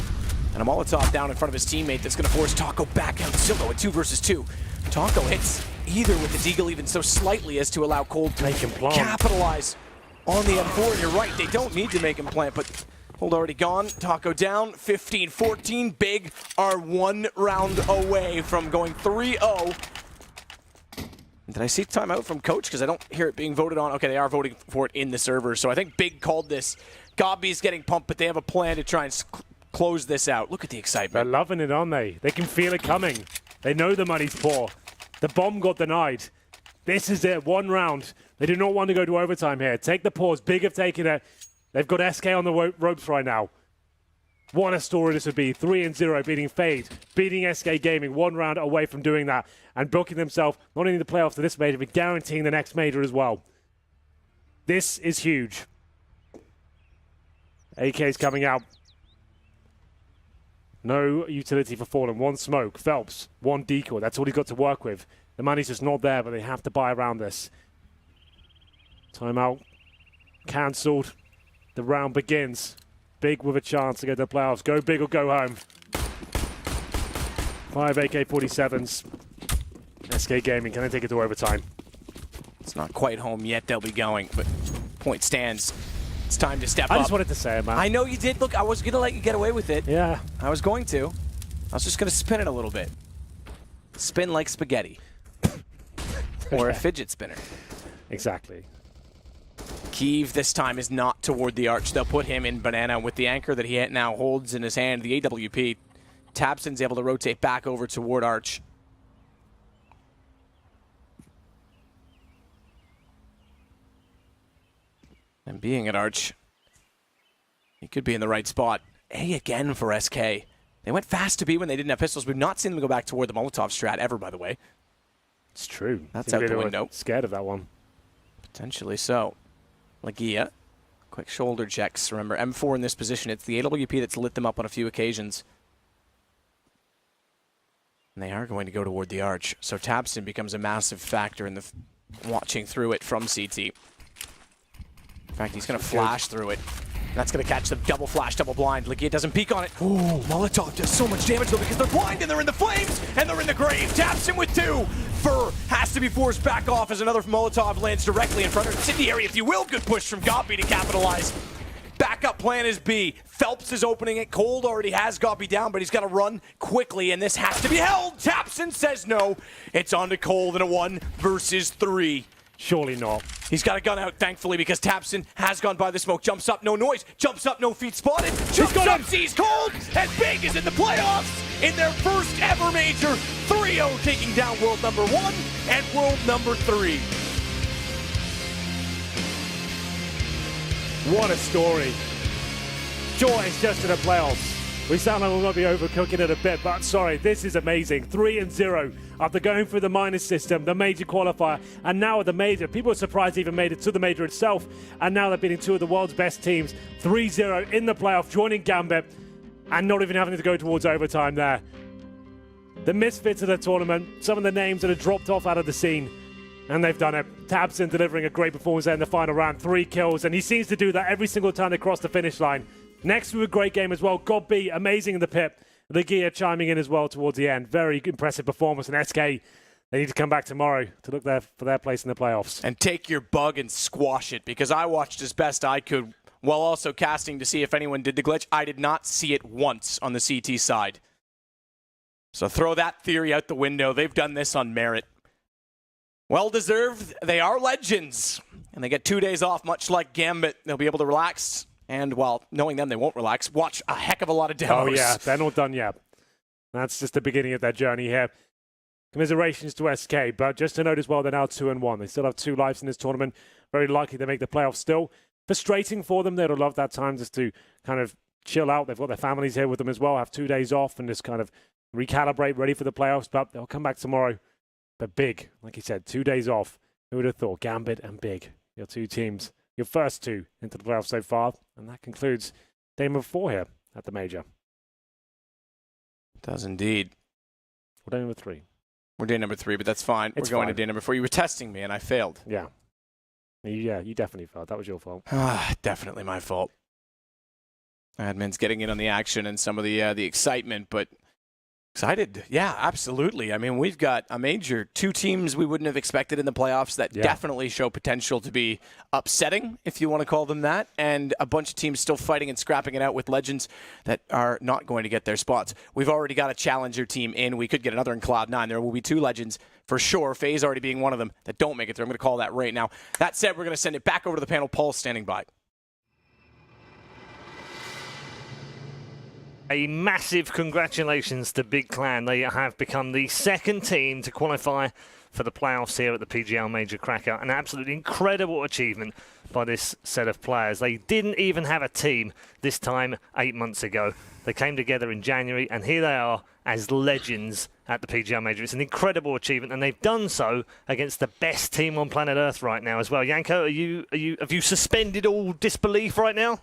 And a Molotov down in front of his teammate that's going to force Taco back out. Still though, at 2 versus 2. Taco hits either with the deagle even so slightly as to allow Cold to capitalize on the M4. And you're right, they don't need to make him plant, but Cold already gone. Taco down, 15-14. Big are 1 round away from going 3-0. Did I see timeout from Coach? Because I don't hear it being voted on. Okay, they are voting for it in the server. So I think Big called this. Gobby's getting pumped, but they have a plan to try and close this out. Look at the excitement.
They're loving it, aren't they? They can feel it coming. They know the money's poor. The bomb got denied. This is it, 1 round. They do not want to go to overtime here. Take the pause. Big have taken it. They've got SK on the ropes right now. What a story this would be. 3-0 beating Fade, beating SK Gaming, 1 round away from doing that and booking themselves not only the playoffs to this major, but guaranteeing the next major as well. This is huge. AK's coming out. No utility for Fallen. 1 smoke. Phelps, 1 decoy. That's all he's got to work with. The money's just not there, but they have to buy around this. Timeout cancelled. The round begins. Big with a chance to get to the playoffs. Go big or go home. 5 AK-47s. SK Gaming, can they take it to overtime?
It's not quite home yet. They'll be going, but point stands. It's time to step up.
I just wanted to say it, man.
I know you did. Look, I was going to let you get away with it.
Yeah.
I was going to. I was just going to spin it a little bit. Spin like spaghetti. Or a fidget spinner.
Exactly.
Kiev this time is not toward the arch. They'll put him in banana with the anchor that he now holds in his hand, the AWP. Tabson's able to rotate back over toward arch. And being at arch, he could be in the right spot. A again for SK. They went fast to B when they didn't have pistols. We've not seen them go back toward the Molotov strat ever, by the way.
It's true.
That's out the window.
Scared of that one.
Potentially so. Lagia, quick shoulder checks. Remember, M4 in this position. It's the AWP that's lit them up on a few occasions. And they are going to go toward the arch. So Tabson becomes a massive factor in the watching through it from CT. In fact, he's going to flash through it. That's going to catch the double flash, double blind. Lagia doesn't peek on it. Ooh, Molotov does so much damage, though, because they're blind and they're in the flames and they're in the grave. Tabson with 2. Fur has to be forced back off as another Molotov lands directly in front of incendiary, if you will. Good push from Goppy to capitalize. Backup plan is B. Phelps is opening it. Cold already has Goppy down, but he's got to run quickly, and this has to be held. Tabson says no. It's on to Cold in a 1 versus 3.
Surely not.
He's got a gun out, thankfully, because Tabson has gone by the smoke. Jumps up, no noise. Jumps up, no feet spotted. Jumps up, sees Cold, and Big is in the playoffs in their first ever major. 3-0 taking down world number 1 and world number 3.
What a story. Joy is just in the playoffs. We sound like we might be overcooking it a bit, but sorry, this is amazing. 3-0 after going through the minors system, the major qualifier, and now at the major. People are surprised they even made it to the major itself, and now they're beating 2 of the world's best teams. 3-0 in the playoff, joining Gambit, and not even having to go towards overtime there. The misfits of the tournament, some of the names that have dropped off out of the scene, and they've done it. Tabson delivering a great performance there in the final round, 3 kills, and he seems to do that every single time they cross the finish line. Next to a great game as well. God B, amazing in the pit. The gear chiming in as well towards the end. Very impressive performance. And SK, they need to come back tomorrow to look there for their place in the playoffs.
And take your bug and squash it, because I watched as best I could while also casting to see if anyone did the glitch. I did not see it once on the CT side. So throw that theory out the window. They've done this on merit. Well deserved. They are legends. And they get 2 days off, much like Gambit. They'll be able to relax. And while knowing them, they won't relax. Watch a heck of a lot of demos.
Oh, yeah. They're not done yet. That's just the beginning of their journey here. Commiserations to SK, but just to note as well, they're now 2-1. They still have 2 lives in this tournament. Very likely they make the playoffs still. Frustrating for them. They'd have loved that time just to kind of chill out. They've got their families here with them as well, have 2 days off and just kind of recalibrate, ready for the playoffs. But they'll come back tomorrow. But Big, like you said, 2 days off. Who would have thought? Gambit and Big, your 2 teams. Your first 2 into the playoffs so far, and that concludes day number 4 here at the major.
It does indeed.
We're day number 3.
We're day number 3, but that's fine. We're going to day number 4. You were testing me, and I failed.
Yeah. Yeah, you definitely failed. That was your fault.
Definitely my fault. Admin's getting in on the action and some of the excitement, but excited. Yeah, absolutely. I mean, we've got a major 2 teams we wouldn't have expected in the playoffs that definitely show potential to be upsetting, if you want to call them that, and a bunch of teams still fighting and scrapping it out with legends that are not going to get their spots. We've already got a challenger team in. We could get another in Cloud9. There will be 2 legends for sure, FaZe already being one of them, that don't make it through. I'm going to call that right now. That said, we're going to send it back over to the panel. Paul's standing by.
A massive congratulations to Big Clan. They have become the 2nd team to qualify for the playoffs here at the PGL Major Krakow. An absolutely incredible achievement by this set of players. They didn't even have a team this time 8 months ago. They came together in January, and here they are as legends at the PGL Major. It's an incredible achievement, and they've done so against the best team on planet Earth right now as well. Yanko, have you suspended all disbelief right now?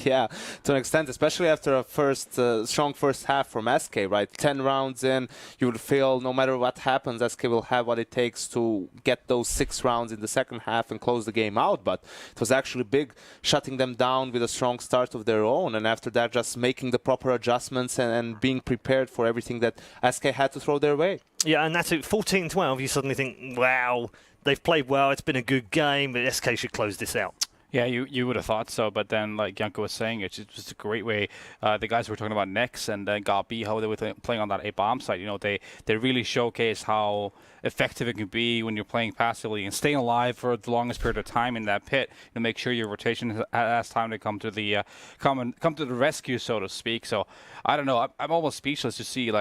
Yeah, to an extent, especially after a strong first half from SK, right? 10 rounds in, you would feel no matter what happens, SK will have what it takes to get those 6 rounds in the second half and close the game out. But it was actually big, shutting them down with a strong start of their own. And after that, just making the proper adjustments and being prepared for everything that SK had to throw their way.
Yeah, and that's it. 14-12, you suddenly think, wow, they've played well, it's been a good game, but SK should close this out.
Yeah, you would have thought so, but then, like Janko was saying, it's just a great way. The guys were talking about Nex and Gabi, how they were playing on that A-bomb side. You know, they really showcase how effective it can be when you're playing passively and staying alive for the longest period of time in that pit to make sure your rotation has time to come to the come to the rescue, so to speak. So I don't know. I'm almost speechless to see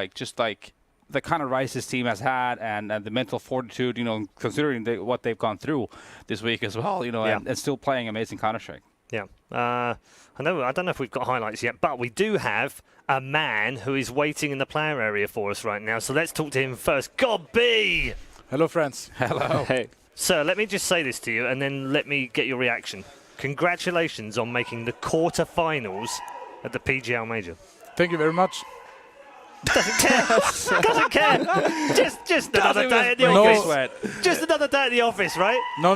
the kind of rise this team has had and the mental fortitude, you know, considering what they've gone through this week as well, you know, and still playing amazing Counter-Strike.
Yeah. I don't know if we've got highlights yet, but we do have a man who is waiting in the player area for us right now. So let's talk to him first. God B!
Hello, friends.
Hello.
Hey.
Sir, let me just say this to you and then let me get your reaction. Congratulations on making the quarter-finals at the PGL Major.
Thank you very much.
Doesn't care. Just another day at the office. Just another day at the office, right?
No.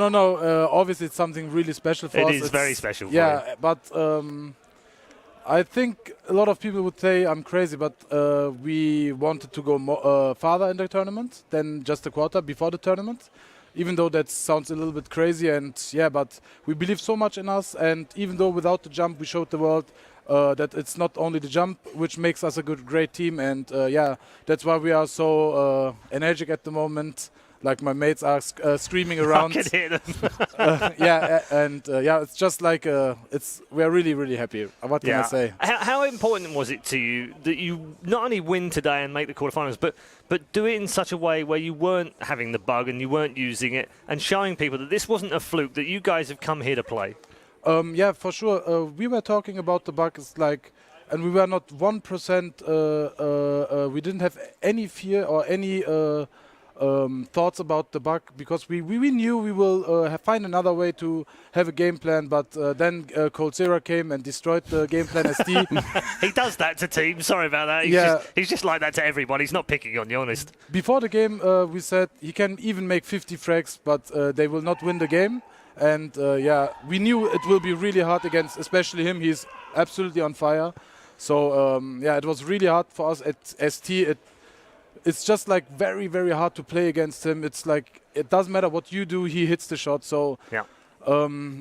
Obviously, it's something really special for us.
It is very special.
Yeah, but I think a lot of people would say I'm crazy, but we wanted to go farther in the tournament than just a quarter before the tournament. Even though that sounds a little bit crazy, and yeah, but we believe so much in us, and even though without the jump, we showed the world that it's not only the jump which makes us a great team, and yeah, that's why we are so energetic at the moment. Like my mates are screaming around.
I can hear them.
Yeah, it's just like we are really happy. What can I say?
How important was it to you that you not only win today and make the quarterfinals, but do it in such a way where you weren't having the bug and you weren't using it, and showing people that this wasn't a fluke, that you guys have come here to play?
Yeah, for sure. We were talking about the bug. It's like, and we were not 1%. We didn't have any fear or any thoughts about the bug, because we knew we will find another way to have a game plan. But then coldzera came and destroyed the game plan SD.
He does that to teams. Sorry about that. He's just like that to everyone. He's not picking on you, honest.
Before the game, we said he can even make 50 frags, but they will not win the game. And yeah, we knew it will be really hard against, especially him. He's absolutely on fire. So yeah, it was really hard for us at ST. It's just like very hard to play against him. It's like it doesn't matter what you do, he hits the shot. So
yeah.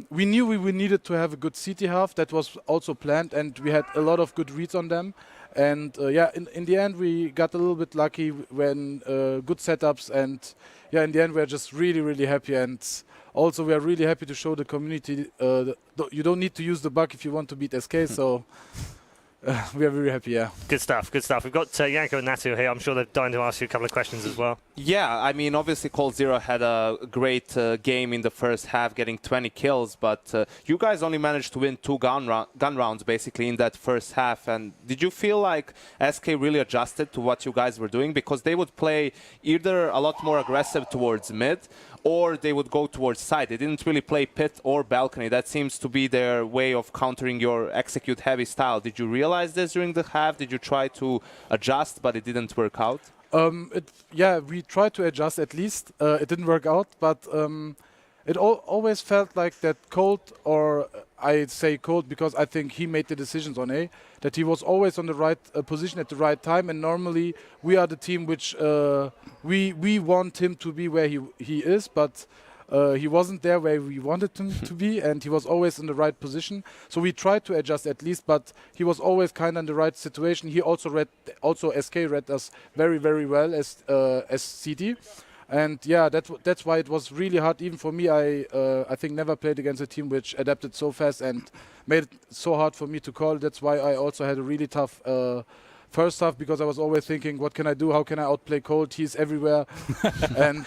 We knew we needed to have a good CT half. That was also planned, and we had a lot of good reads on them. And yeah, in the end, we got a little bit lucky when good setups. And yeah, in the end, we're just really happy. And also, we are really happy to show the community you don't need to use the bug if you want to beat SK. So we are very happy, yeah.
Good stuff. We've got Janko and Natu here. I'm sure they're dying to ask you a couple of questions as well.
Yeah, I mean, obviously coldzera had a great game in the first half, getting 20 kills, but you guys only managed to win 2 gun rounds basically in that first half. And did you feel like SK really adjusted to what you guys were doing? Because they would play either a lot more aggressive towards mid, or they would go towards side. They didn't really play pit or balcony. That seems to be their way of countering your execute heavy style. Did you realize this during the half? Did you try to adjust, but it didn't work out?
Yeah, we tried to adjust at least. It didn't work out, but it always felt like that Cold, or I say Cold because I think he made the decisions on A, that he was always on the right position at the right time. And normally we are the team which we want him to be where he is, but he wasn't there where we wanted him to be, and he was always in the right position. So we tried to adjust at least, but he was always kind of in the right situation. He also SK read us very well as CT. And yeah, that's why it was really hard, even for me. I think never played against a team which adapted so fast and made it so hard for me to call. That's why I also had a really tough first half, because I was always thinking, what can I do? How can I outplay Cold? He's everywhere. And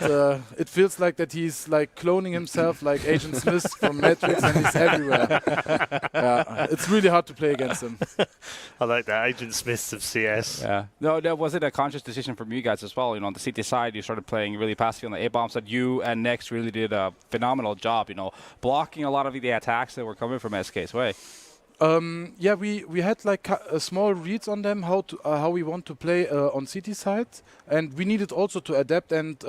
it feels like that he's like cloning himself like Agent Smith from Matrix, and he's everywhere. It's really hard to play against him.
I like that. Agent Smith of CS.
Yeah. No, was it a conscious decision from you guys as well? You know, on the CT side, you started playing really passively on the A-bomb side. You and Nex really did a phenomenal job, you know, blocking a lot of the attacks that were coming from SK's way.
Yeah, we had like small reads on them how we want to play on CT side, and we needed also to adapt. And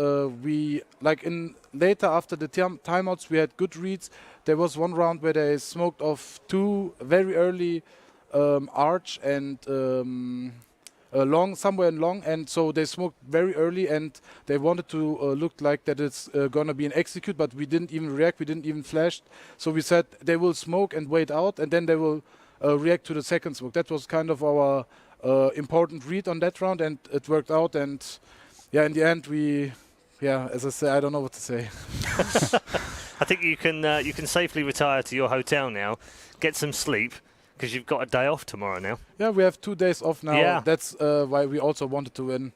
we like in later after the timeouts we had good reads. There was one round where they smoked off 2 very early arch and long somewhere in long, and so they smoked very early and they wanted to look like that it's gonna be an execute, but we didn't even react, we didn't even flash. So we said they will smoke and wait out, and then they will react to the second smoke. That was kind of our important read on that round, and it worked out. And yeah, in the end as I say, I don't know what to say.
I think you can safely retire to your hotel now, get some sleep, because you've got a day off tomorrow now.
Yeah, we have 2 days off now.
Yeah.
That's why we also wanted to win.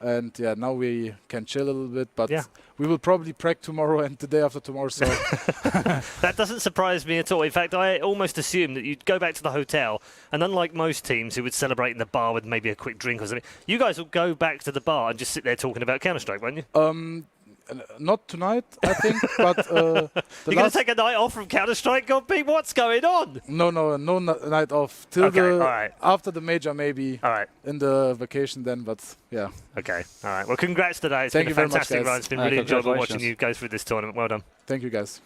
And yeah, now we can chill a little bit, but we will probably practice tomorrow and the day after tomorrow. So
that doesn't surprise me at all. In fact, I almost assumed that you'd go back to the hotel, and unlike most teams who would celebrate in the bar with maybe a quick drink or something, you guys will go back to the bar and just sit there talking about Counter-Strike, won't you?
Not tonight, I think, but
you're going to take a night off from Counter-Strike, God, Pete? What's going on?
No night off till after the major, maybe.
All right.
In the vacation then, but yeah.
Okay, all right. Well, congrats today. It's
Thank
been
you
a fantastic run. It's been really enjoyable watching you go through this tournament. Well done.
Thank you, guys.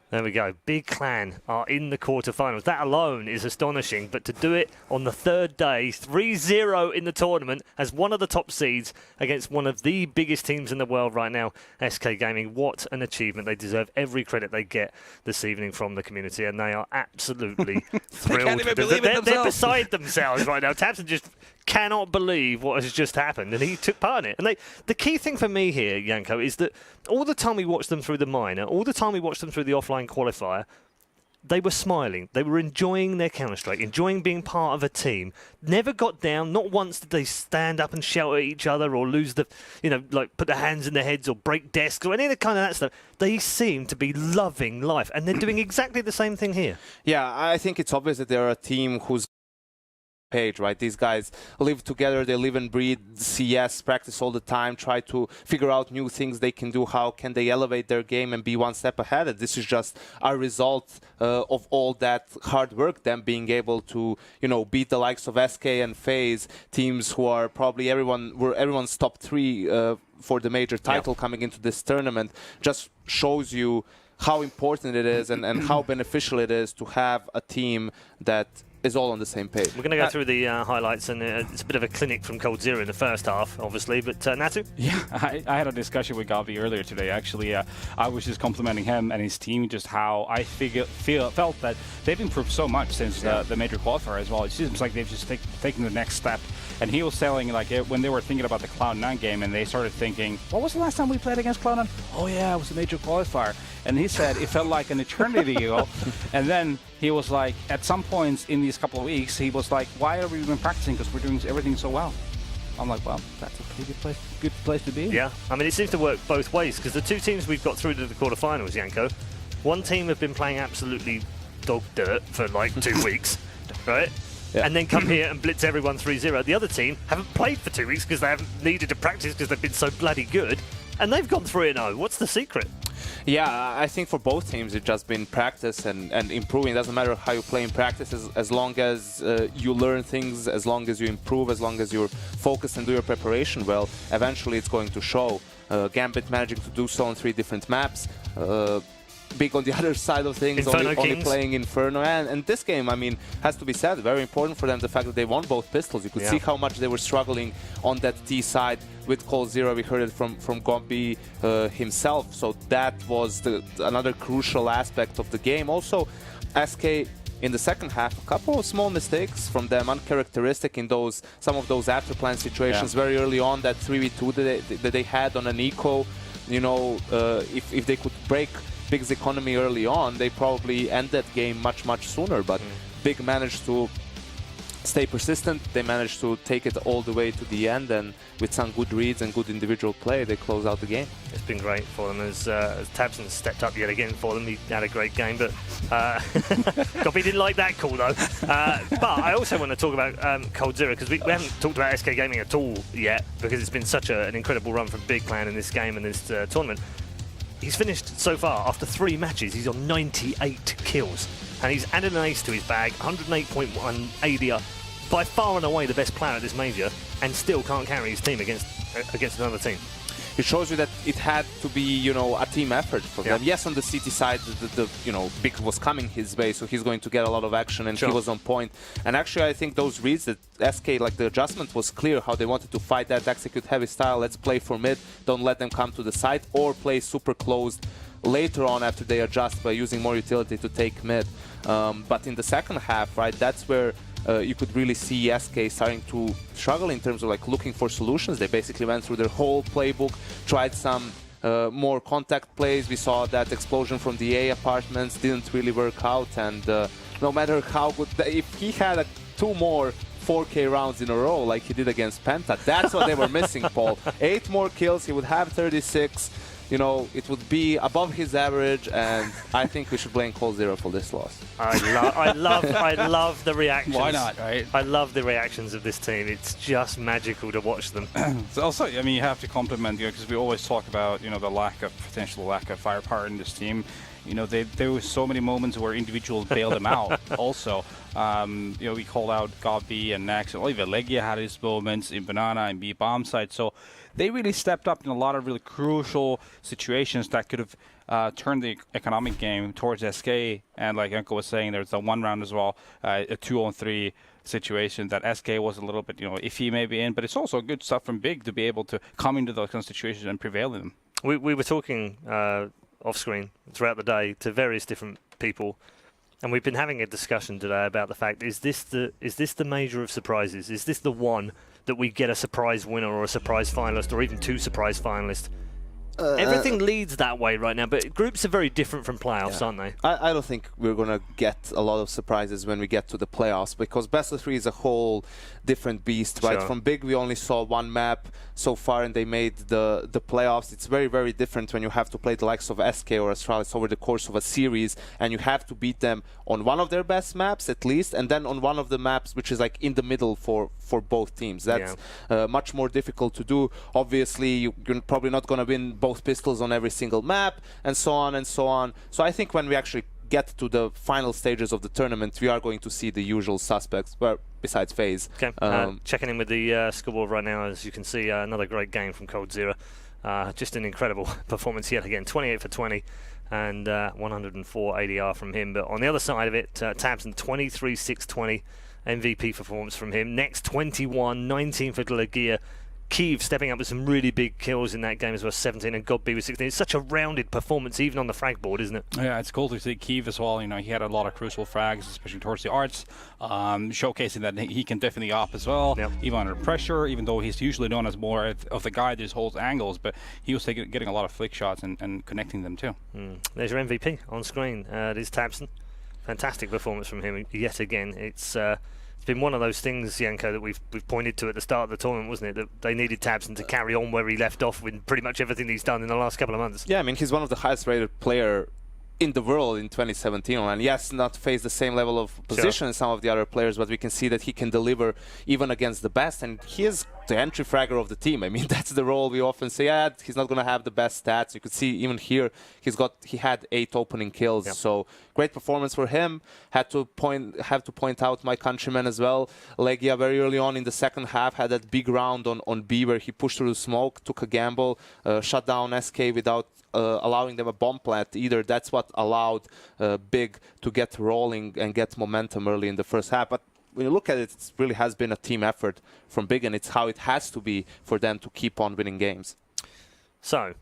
There we go. Big Clan are in the quarterfinals. That alone is astonishing. But to do it on the 3rd day, 3-0 in the tournament as one of the top seeds against one of the biggest teams in the world right now, SK Gaming, what an achievement. They deserve every credit they get this evening from the community, and they are absolutely thrilled.
They can't even believe it
they're beside themselves right now. Tabson just cannot believe what has just happened, and he took part in it. And the key thing for me here, Janko, is that all the time we watched them through the minor, all the time we watched them through the offline qualifier, they were smiling. They were enjoying their Counter-Strike, enjoying being part of a team. Never got down. Not once did they stand up and shout at each other or lose the, like put their hands in their heads or break desks or any of the kind of that stuff. They seem to be loving life, and they're doing exactly the same thing here.
Yeah, I think it's obvious that they're a team who's page, right? These guys live together, they live and breathe CS, practice all the time, try to figure out new things they can do, how can they elevate their game and be one step ahead. And this is just a result of all that hard work, them being able to, beat the likes of SK and FaZe, teams who are probably everyone's top 3 for the major title coming into this tournament. Just shows you how important it is and how beneficial it is to have a team that is all on the same page.
We're going to go through the highlights, and it's a bit of a clinic from coldzera in the first half, obviously, but Natu?
Yeah, I had a discussion with Gavi earlier today, actually. I was just complimenting him and his team, just how I felt that they've improved so much since the major qualifier as well. It seems like they've just taken the next step. And he was saying, like, when they were thinking about the Cloud9 game, and they started thinking, what was the last time we played against Cloud9? Oh, yeah, it was a major qualifier. And he said it felt like an eternity ago. And then he was like, at some points in these couple of weeks, he was like, why are we even practicing? Because we're doing everything so well. I'm like, well, that's a pretty good place to be.
Yeah, I mean, it seems to work both ways, because the 2 teams we've got through to the quarterfinals, Janko, one team have been playing absolutely dog dirt for like 2 weeks, right? Yeah. And then come here and blitz everyone 3-0. The other team haven't played for 2 weeks because they haven't needed to practice because they've been so bloody good, and they've gone 3-0. What's the secret?
Yeah, I think for both teams it's just been practice and improving. It doesn't matter how you play in practice, as long as you learn things, as long as you improve, as long as you're focused and do your preparation well, eventually it's going to show. Gambit managing to do so on 3 different maps. Big on the other side of things, only playing Inferno. And this game, I mean, has to be said, very important for them, the fact that they won both pistols. You could see how much they were struggling on that T side with coldzera. We heard it from Gombi himself. So that was another crucial aspect of the game. Also, SK in the second half, a couple of small mistakes from them, uncharacteristic in some of those after plan situations very early on. That 3v2 that they had on a Niko, if they could break Big's economy early on, they probably end that game much sooner. But Big managed to stay persistent. They managed to take it all the way to the end, and with some good reads and good individual play, they close out the game.
It's been great for them as Tabson stepped up yet again for them. He had a great game, but Goppy didn't like that call though. But I also want to talk about coldzera, because we haven't talked about SK Gaming at all yet, because it's been such an incredible run from Big Clan in this game and this tournament. He's finished so far, after 3 matches, he's on 98 kills. and he's added an ace to his bag, 108.1 ADR, by far and away the best player at this major, and still can't carry his team against another team.
It shows you that it had to be, you know, a team effort for them. Yes, on the CT side, the you know, Big was coming his way, so he's going to get a lot of action, and he was on point. And actually, I think those reads that SK, like the adjustment was clear, how they wanted to fight that, execute heavy style, let's play for mid, don't let them come to the side, or play super closed later on after they adjust by using more utility to take mid. But in the second half, right, that's where you could really see SK starting to struggle in terms of like looking for solutions. They basically went through their whole playbook, tried some more contact plays. We saw that explosion from the A apartments didn't really work out, and no matter how good, if he had 2 more 4K rounds in a row like he did against Penta, that's what they were missing, Paul. 8 more kills, he would have 36. You know, it would be above his average, and I think we should blame Cold0 for this loss.
I love the reactions.
Why not, right?
I love the reactions of this team. It's just magical to watch them.
So also, I mean, you have to compliment, you know, because we always talk about, you know, the potential lack of firepower in this team. You know, there were so many moments where individuals bailed them out. Also, you know, we called out Gabi and Nax, and even Legia had his moments in Banana and B bomb side. So they really stepped up in a lot of really crucial situations that could have turned the economic game towards SK. And like Enko was saying, there's a 1 round as well, a 2-on-3 situation that SK was a little bit, you know, iffy maybe in. But it's also good stuff from Big to be able to come into those kind of situations and prevail in them.
We were talking off screen throughout the day to various different people, and we've been having a discussion today about the fact, is this the major of surprises? Is this the one that we get a surprise winner or a surprise finalist or even 2 surprise finalists? Everything leads that way right now, but groups are very different from playoffs, aren't they?
I don't think we're going to get a lot of surprises when we get to the playoffs, because best of 3 is a whole different beast, right? From Big, we only saw 1 map so far, and they made the playoffs. It's very, very different when you have to play the likes of SK or Astralis over the course of a series, and you have to beat them on one of their best maps at least, and then on one of the maps which is like in the middle for both teams. That's much more difficult to do. Obviously, you're probably not going to win both pistols on every single map, and so on and so on. So I think when we actually get to the final stages of the tournament, we are going to see the usual suspects, well, besides FaZe.
Okay, checking in with the scoreboard right now. As you can see, another great game from Cold0. Just an incredible performance yet again. 28 for 20 and 104 ADR from him. But on the other side of it, Tabson 23-6-20 MVP performance from him. Next 21, 19 for Legia. Kiev stepping up with some really big kills in that game as well, 17, and God B with 16. It's such a rounded performance, even on the frag board, isn't it?
Yeah, it's cool to see Kiev as well. You know, he had a lot of crucial frags, especially towards the arts, showcasing that he can definitely op as well, even under pressure, even though he's usually known as more of the guy that holds angles, but he was getting a lot of flick shots and connecting them too.
There's your MVP on screen. It is Tabson. Fantastic performance from him yet again. It's been one of those things, Janko, that we've pointed to at the start of the tournament, wasn't it? That they needed Tabson to carry on where he left off with pretty much everything he's done in the last couple of months.
Yeah, I mean, he's one of the highest rated player in the world in 2017, and yes, not face the same level of position as some of the other players, but we can see that he can deliver even against the best, and he is the entry fragger of the team. I mean, that's the role we often say, he's not going to have the best stats. You could see even here, he had 8 opening kills, so great performance for him. Have to point out my countryman as well. Legia very early on in the second half had that big round on B where he pushed through the smoke, took a gamble, shut down SK without allowing them a bomb plant either. That's what allowed Big to get rolling and get momentum early in the first half. But when you look at it, it really has been a team effort from Big, and it's how it has to be for them to keep on winning games.
So,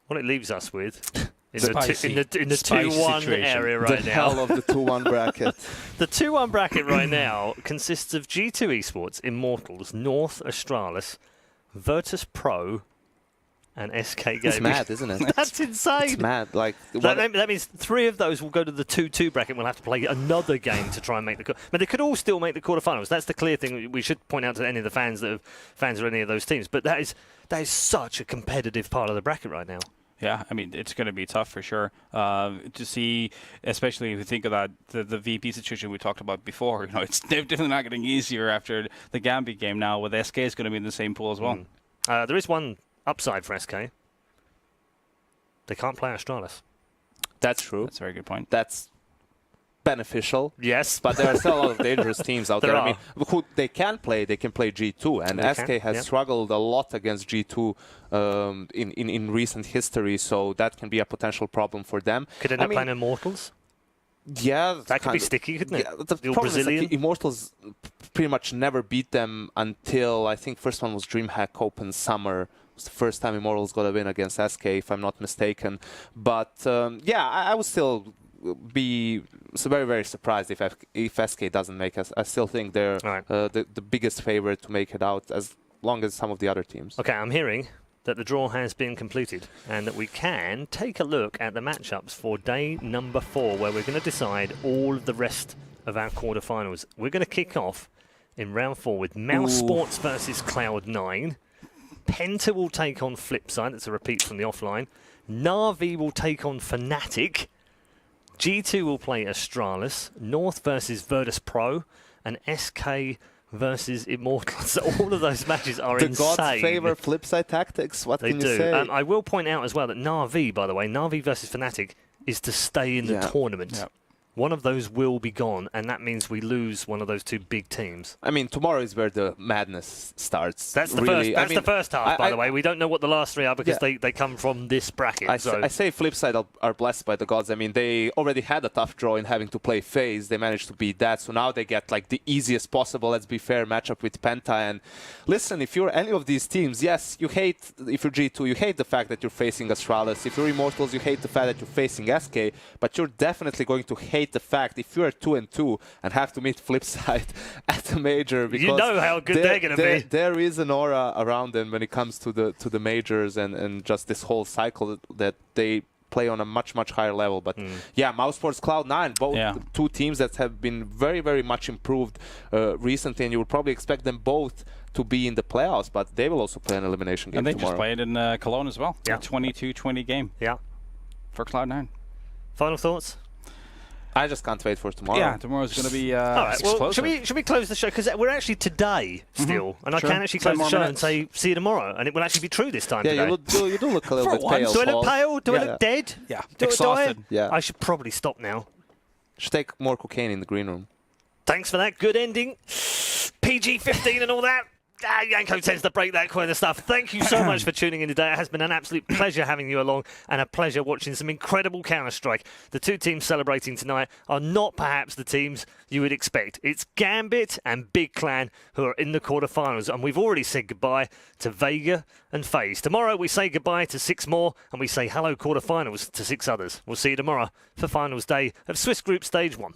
what it leaves us with in the 2-1 area right
the
now.
Hell of the 2-1 bracket.
The 2-1 bracket right now consists of G2 Esports, Immortals, North Astralis, Virtus Pro, and SK Gaming.
It's mad, isn't it?
That's insane.
It's mad. Like
that means 3 of those will go to the 2-2 bracket. We'll have to play another game to try and make the. But they could all still make the quarterfinals. That's the clear thing. We should point out to any of the fans that have fans of any of those teams. But that is such a competitive part of the bracket right now.
Yeah, I mean, it's going to be tough for sure to see, especially if you think of that the VP situation we talked about before. You know, it's definitely not getting easier after the Gambit game now. With SK is going to be in the same pool as well.
There is one upside for SK. They can't play Astralis.
That's true.
That's a very good point.
That's beneficial.
Yes.
But there are still a lot of dangerous teams out there.
Are.
I mean, who they can play G2, and
They
SK has struggled a lot against G2 in recent history, so that can be a potential problem for them.
Could end up playing Immortals?
Yeah.
That could be sticky, couldn't it?
Yeah, the problem
Brazilian?
is like Immortals pretty much never beat them until, I think, first one was DreamHack Open Summer. It was the first time Immortals got a win against SK, if I'm not mistaken. But, yeah, I would still be very, very surprised if SK doesn't make us. I still think they're the biggest favorite to make it out, as long as some of the other teams.
Okay, I'm hearing that the draw has been completed and that we can take a look at the matchups for day number 4, where we're going to decide all of the rest of our quarterfinals. We're going to kick off in round 4 with Mouse Sports versus Cloud9. Penta will take on Flipside. That's a repeat from the offline. Na'Vi will take on Fnatic. G2 will play Astralis. North versus Virtus Pro. And SK versus Immortals. So all of those matches are insane.
The gods favor Flipside tactics. What can you say?
I will point out as well that Na'Vi, by the way, Na'Vi versus Fnatic is to stay in the tournament.
Yep.
One of those will be gone, and that means we lose one of those two big teams.
I mean, tomorrow is where the madness starts.
That's the
really.
first. That's the first half, by the way. We don't know what the last 3 are because they come from this bracket.
I say Flipside are blessed by the gods. I mean, they already had a tough draw in having to play FaZe. They managed to beat that, so now they get like the easiest possible, let's be fair, matchup with Penta. And listen, if you're any of these teams, yes, you hate, if you're G2, you hate the fact that you're facing Astralis. If you're Immortals, you hate the fact that you're facing SK. But you're definitely going to hate the fact if you're 2-2 and have to meet Flipside at the major, because
you know how good they're going to be.
There is an aura around them when it comes to the majors and just this whole cycle that they play on a much higher level. But yeah, Mouse Sports, Cloud9, both two teams that have been very much improved recently, and you would probably expect them both to be in the playoffs, but they will also play an elimination game
and they
tomorrow.
just played in Cologne as well.
Yeah,
22-20 game.
Yeah,
for Cloud9.
Final thoughts?
I just can't wait for tomorrow.
Yeah, tomorrow's going to be
all right, well,
explosive.
should we close the show? Because we're actually today still, and I can actually close the show and say, see you tomorrow, and it will actually be true this time today.
You do look a little bit pale.
Do I look pale? Do I look dead?
Yeah,
exhausted.
Yeah.
I should probably stop now.
Should take more cocaine in the green room.
Thanks for that. Good ending. PG-15 and all that. Yanko tends to break that kind of stuff. Thank you so much for tuning in today. It has been an absolute pleasure having you along and a pleasure watching some incredible Counter-Strike. The two teams celebrating tonight are not perhaps the teams you would expect. It's Gambit and Big Clan who are in the quarterfinals, and we've already said goodbye to Vega and FaZe. Tomorrow we say goodbye to 6 more and we say hello quarterfinals to 6 others. We'll see you tomorrow for finals day of Swiss Group Stage 1.